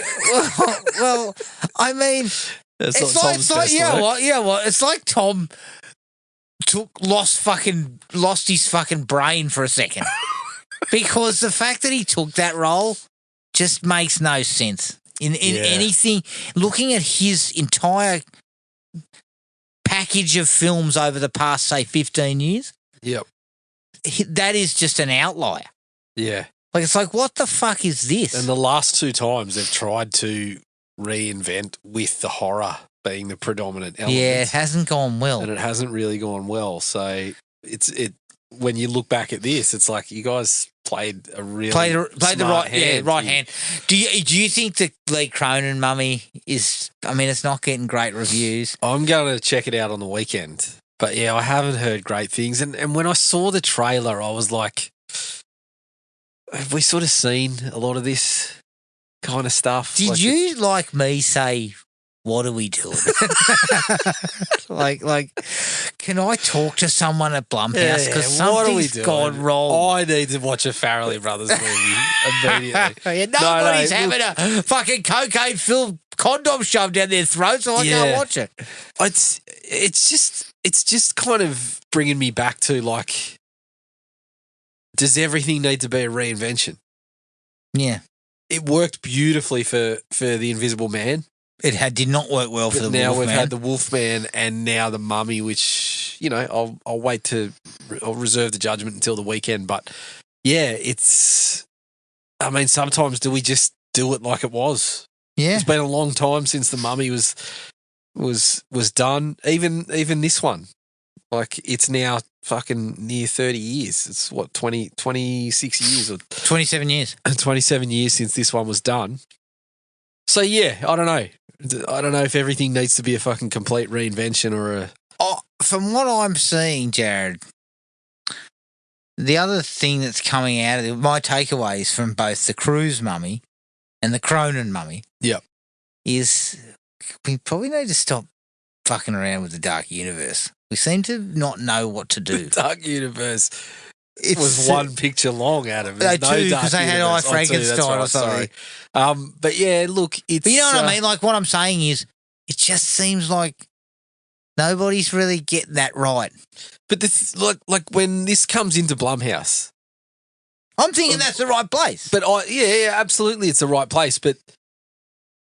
S2: well, I mean,
S3: That's
S2: it's
S3: not
S2: like,
S3: Tom's best
S2: you know
S3: work.
S2: what? It's like Tom lost his fucking brain for a second. Because the fact that he took that role just makes no sense. In anything, looking at his entire package of films over the past, say, 15 years,
S3: Yep.
S2: that is just an outlier.
S3: Yeah.
S2: Like, it's like, what the fuck is this?
S3: And the last two times they've tried to reinvent with the horror being the predominant element.
S2: Yeah, it hasn't gone well.
S3: And it hasn't really gone well. So when you look back at this, it's like you guys played a really
S2: Played the
S3: smart
S2: right hand. Do you think the Lee Cronin Mummy is? I mean, it's not getting great reviews.
S3: I'm going to check it out on the weekend. But yeah, I haven't heard great things. And when I saw the trailer, I was like, have we sort of seen a lot of this kind of stuff?
S2: Did you, like me, say, what are we doing? like, can I talk to someone at Blumhouse? Because
S3: what are we
S2: something's
S3: doing?
S2: gone wrong.
S3: I need to watch a Farrelly Brothers movie immediately.
S2: Yeah, nobody's
S3: No,
S2: having a fucking cocaine-filled condom shoved down their throat, so I can't watch it.
S3: It's just kind of bringing me back to, like, does everything need to be a reinvention?
S2: Yeah.
S3: It worked beautifully for The Invisible Man.
S2: It did not work well for
S3: But
S2: the
S3: now
S2: Wolfman.
S3: we've had the Wolfman and now the Mummy, which, you know, I'll reserve the judgment until the weekend. But yeah, I mean, sometimes do we just do it like it was?
S2: Yeah.
S3: It's been a long time since the Mummy was done. Even this one, like, it's now fucking near 30 years. It's what, 26 years or
S2: 27 years.
S3: 27 years since this one was done. So yeah, I don't know. I don't know if everything needs to be a fucking complete reinvention or a.
S2: Oh, from what I'm seeing, Jared, the other thing that's coming out of it, my takeaways from both the Cruise Mummy and the Cronin Mummy,
S3: Yep.
S2: is we probably need to stop fucking around with the Dark Universe. We seem to not know what to do.
S3: Dark Universe
S2: It
S3: was one picture long, Adam.
S2: No,
S3: There's no
S2: two,
S3: Dark
S2: 'cause they had
S3: Universe.
S2: I,
S3: Oh, two, that's
S2: Frankenstein or
S3: right,
S2: something.
S3: sorry. But yeah, look, it's.
S2: But you know what I mean? Like, what I'm saying is, it just seems like Nobody's really getting that right.
S3: But this, like when this comes into Blumhouse,
S2: I'm thinking that's the right place.
S3: but yeah, absolutely, it's the right place. But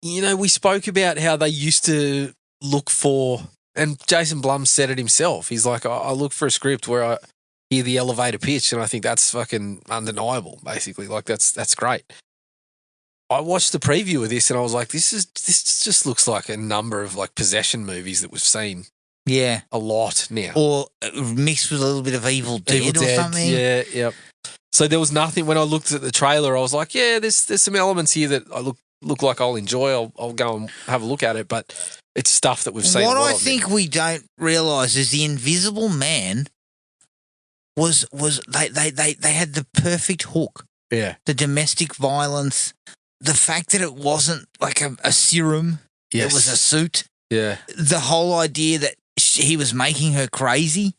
S3: we spoke about how they used to look for, and Jason Blum said it himself. He's like, I look for a script where I hear the elevator pitch, and I think that's fucking undeniable. Basically, like that's great. I watched the preview of this, and I was like, this just looks like a number of like possession movies that we've seen.
S2: Yeah.
S3: A lot now.
S2: Or mixed with a little bit of Evil Dead or something.
S3: Yeah, yep. So there was nothing, when I looked at the trailer, I was like, yeah, there's some elements here that I look like I'll enjoy. I'll go and have a look at it, but it's stuff that we've seen.
S2: What I think we don't realise is the Invisible Man was they had the perfect hook.
S3: Yeah.
S2: The domestic violence, the fact that it wasn't like a serum,
S3: Yes.
S2: it was a suit.
S3: Yeah.
S2: The whole idea that he was making her crazy,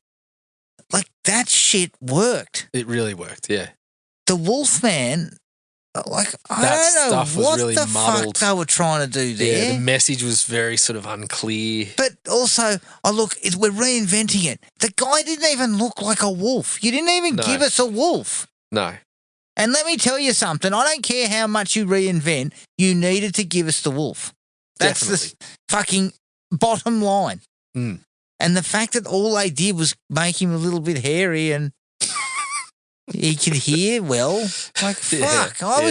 S2: like that shit worked.
S3: It really worked, yeah.
S2: The Wolfman, like I
S3: That
S2: don't know
S3: stuff was
S2: what
S3: really
S2: the
S3: muddled.
S2: fuck they were trying to do there.
S3: Yeah, the message was very sort of unclear.
S2: But also, we're reinventing it. The guy didn't even look like a wolf. You didn't even
S3: No.
S2: give us a wolf.
S3: No.
S2: And let me tell you something. I don't care how much you reinvent. You needed to give us the wolf. That's
S3: Definitely.
S2: the fucking bottom line.
S3: Mm.
S2: And the fact that all they did was make him a little bit hairy and he could hear well. Like,
S3: Yeah,
S2: fuck. I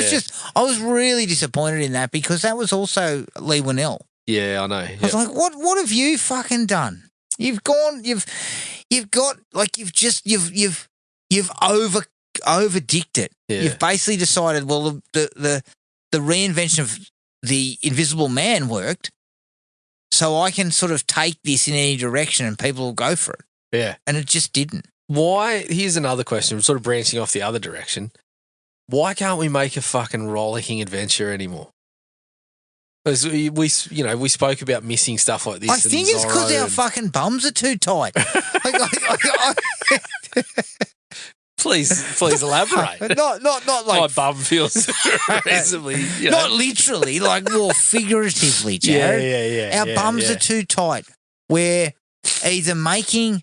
S2: was really disappointed in that because that was also Lee Winnell.
S3: Yeah, I know.
S2: I was like, what have you fucking done? You've overdicked it.
S3: Yeah.
S2: You've basically decided, well, the reinvention of the Invisible Man worked, so I can sort of take this in any direction and people will go for it.
S3: Yeah.
S2: And it just didn't.
S3: Why? Here's another question. I'm sort of branching off the other direction. Why can't we make a fucking rollicking adventure anymore? Because we spoke about missing stuff like this.
S2: I think it's because our fucking bums are too tight.
S3: Please elaborate.
S2: Not
S3: My
S2: like
S3: bum feels reasonably,
S2: not literally, like more figuratively, Jared.
S3: Yeah.
S2: Our bums are too tight. We're either making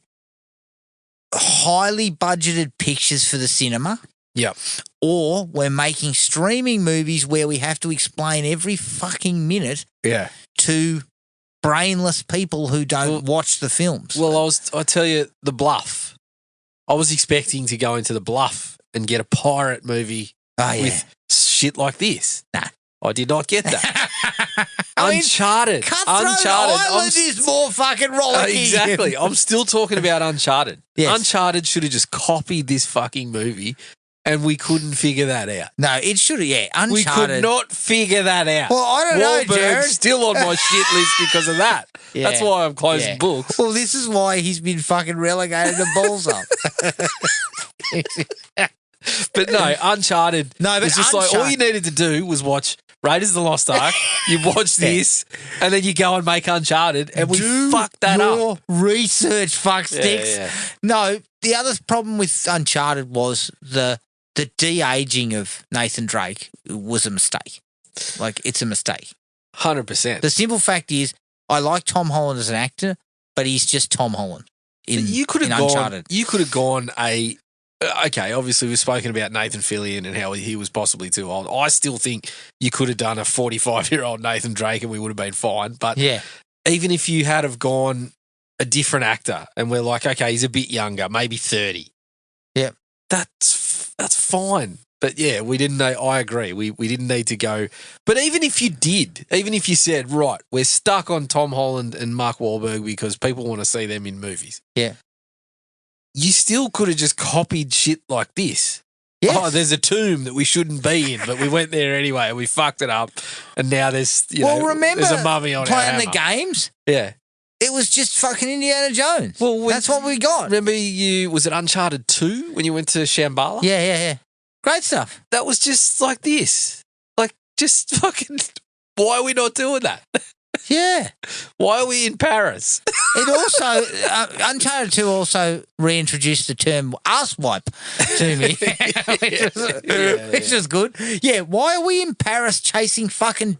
S2: highly budgeted pictures for the cinema.
S3: Yep.
S2: Or we're making streaming movies where we have to explain every fucking minute
S3: Yeah.
S2: to brainless people who don't watch the films.
S3: Well, I tell you, The Bluff. I was expecting to go into The Bluff and get a pirate movie with shit like this.
S2: Nah.
S3: I did not get that.
S2: I mean,
S3: Uncharted.
S2: Cutthroat Island is more fucking rollicking.
S3: Exactly. I'm still talking about Uncharted.
S2: Yes.
S3: Uncharted should have just copied this fucking movie and we couldn't figure that out.
S2: No, it should have, Uncharted.
S3: We could not figure that out.
S2: Well, I don't know,
S3: Wahlberg's
S2: Jared.
S3: still on my shit list because of that.
S2: Yeah.
S3: That's why I'm closing books.
S2: Well, this is why he's been fucking relegated to balls up.
S3: But no, Uncharted.
S2: No, but
S3: it's just like all you needed to do was watch Raiders of the Lost Ark. You watch this, and then you go and make Uncharted, and we fucked that up.
S2: Research fuck sticks.
S3: Yeah.
S2: No, the other problem with Uncharted was the de-aging of Nathan Drake was a mistake. Like, it's a mistake.
S3: 100%.
S2: The simple fact is, I like Tom Holland as an actor, but he's just Tom Holland in Uncharted.
S3: You could have gone okay, obviously we've spoken about Nathan Fillion and how he was possibly too old. I still think you could have done a 45-year-old Nathan Drake and we would have been fine. But even if you had have gone a different actor and we're like, okay, he's a bit younger, maybe 30.
S2: Yeah.
S3: That's fine. But yeah, we didn't know. I agree. We didn't need to go. But even if you did, even if you said, right, we're stuck on Tom Holland and Mark Wahlberg because people want to see them in movies.
S2: Yeah.
S3: You still could have just copied shit like this.
S2: Yes.
S3: Oh, there's a tomb that we shouldn't be in, but we went there anyway and we fucked it up. And now there's,
S2: remember
S3: there's a mummy on our
S2: playing the
S3: hammer.
S2: games?
S3: Yeah.
S2: It was just fucking Indiana Jones.
S3: Well,
S2: that's what we got.
S3: Remember was it Uncharted 2 when you went to Shambhala?
S2: Yeah. Great stuff.
S3: That was just like this. Like, just fucking, why are we not doing that?
S2: Yeah.
S3: Why are we in Paris?
S2: It also, Uncharted 2 also reintroduced the term ass wipe to me, which is good. Yeah, why are we in Paris chasing fucking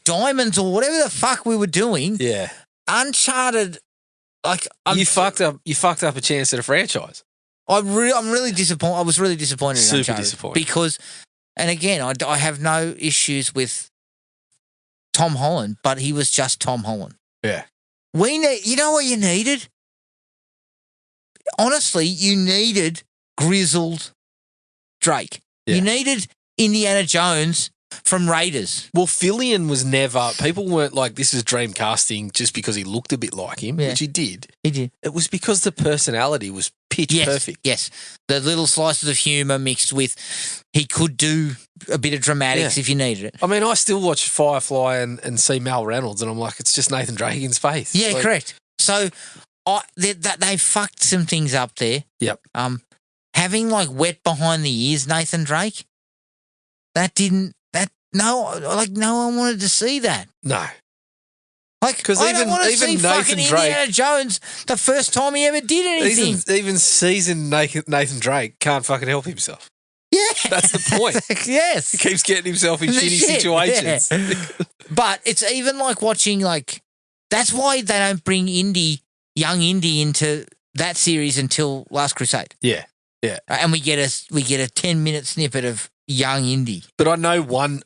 S2: diamonds or whatever the fuck we were doing?
S3: Yeah.
S2: Uncharted, like
S3: You fucked up a chance at a franchise.
S2: I'm really disappointed. I was really disappointed. in
S3: Super
S2: Uncharted
S3: disappointed.
S2: because, and again, I have no issues with Tom Holland, but he was just Tom Holland.
S3: Yeah.
S2: You know what you needed? Honestly, you needed grizzled Drake.
S3: Yeah.
S2: You needed Indiana Jones from Raiders.
S3: Well, Fillion was never. People weren't like, this is dream casting just because he looked a bit like him,
S2: Yeah.
S3: which he did.
S2: He did.
S3: It was because the personality was pitch perfect.
S2: Yes. The little slices of humour mixed with he could do a bit of dramatics if you needed it.
S3: I mean, I still watch Firefly and see Mal Reynolds, and I'm like, it's just Nathan Drake in space.
S2: Yeah,
S3: Like,
S2: correct. So they fucked some things up there.
S3: Yep.
S2: Having like wet behind the ears, Nathan Drake. No one wanted to see that.
S3: No.
S2: Like,
S3: 'Cause
S2: I don't
S3: even-
S2: want to
S3: even
S2: see
S3: Nathan
S2: fucking
S3: Drake-
S2: Indiana Jones the first time he ever did anything.
S3: Even seasoned Nathan Drake can't fucking help himself.
S2: Yeah,
S3: That's the point.
S2: Yes,
S3: He keeps getting himself in
S2: The
S3: shitty
S2: shit,
S3: situations.
S2: yeah. But it's even like watching that's why they don't bring young Indy into that series until Last Crusade.
S3: Yeah.
S2: And we get a 10-minute snippet of young Indy.
S3: But I know one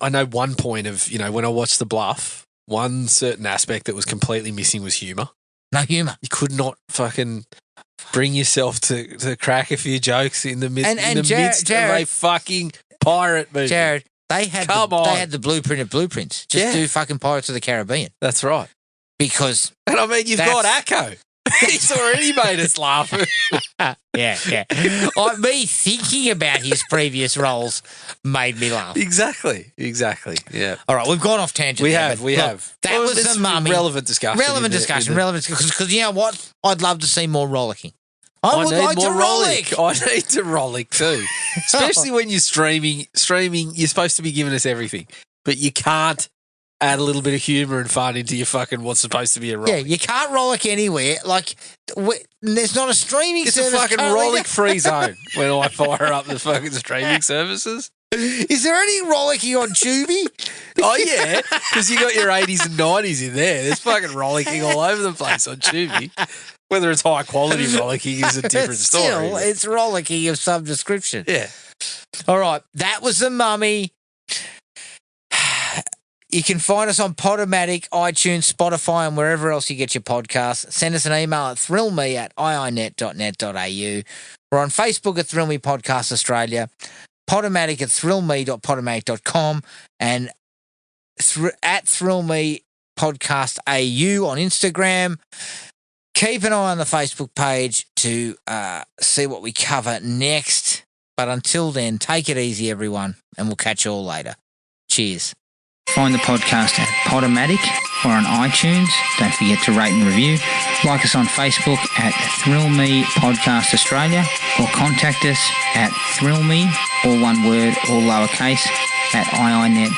S3: point of, when I watched The Bluff, one certain aspect that was completely missing was humour.
S2: No humour.
S3: You could not fucking bring yourself to crack a few jokes in the, midst of a fucking pirate movie.
S2: Jared, they had the blueprint of blueprints. Just do fucking Pirates of the Caribbean.
S3: That's right.
S2: Because
S3: And I mean, you've got Acco. He's already made us laugh.
S2: yeah. Me thinking about his previous roles made me laugh.
S3: Exactly. Yeah.
S2: All right, we've gone off tangent.
S3: We
S2: there,
S3: have.
S2: but That was
S3: it's
S2: the Mummy.
S3: Relevant discussion.
S2: Relevant discussion. Because you know what? I'd love to see more rollicking. I would
S3: need
S2: like
S3: more
S2: to rollick.
S3: I need to rollick too. Especially when you're streaming. Streaming, you're supposed to be giving us everything, but you can't add a little bit of humour and fun into your fucking what's supposed to be a rollick.
S2: Yeah, you can't rollick anywhere. Like, there's not a streaming
S3: It's a
S2: service.
S3: fucking rollick-free zone when I fire up the fucking streaming services.
S2: Is there any rollicking on Tubi?
S3: Oh, yeah, because you got your 80s and 90s in there. There's fucking rollicking all over the place on Tubi. Whether it's high-quality rollicking is a different story.
S2: Still, it's rollicking of some description.
S3: Yeah.
S2: All right, that was The Mummy. You can find us on Podomatic, iTunes, Spotify, and wherever else you get your podcasts. Send us an email at thrillme@iinet.net.au. We're on Facebook at Thrill Me Podcast Australia, Podomatic at thrillme.podomatic.com, and at Thrill Me Podcast AU on Instagram. Keep an eye on the Facebook page to see what we cover next. But until then, take it easy, everyone, and we'll catch you all later. Cheers.
S7: Find the podcast at Podomatic or on iTunes. Don't forget to rate and review. Like us on Facebook at Thrill Me Podcast Australia or contact us at thrillme, all one word, all lowercase, at iinet.net.au.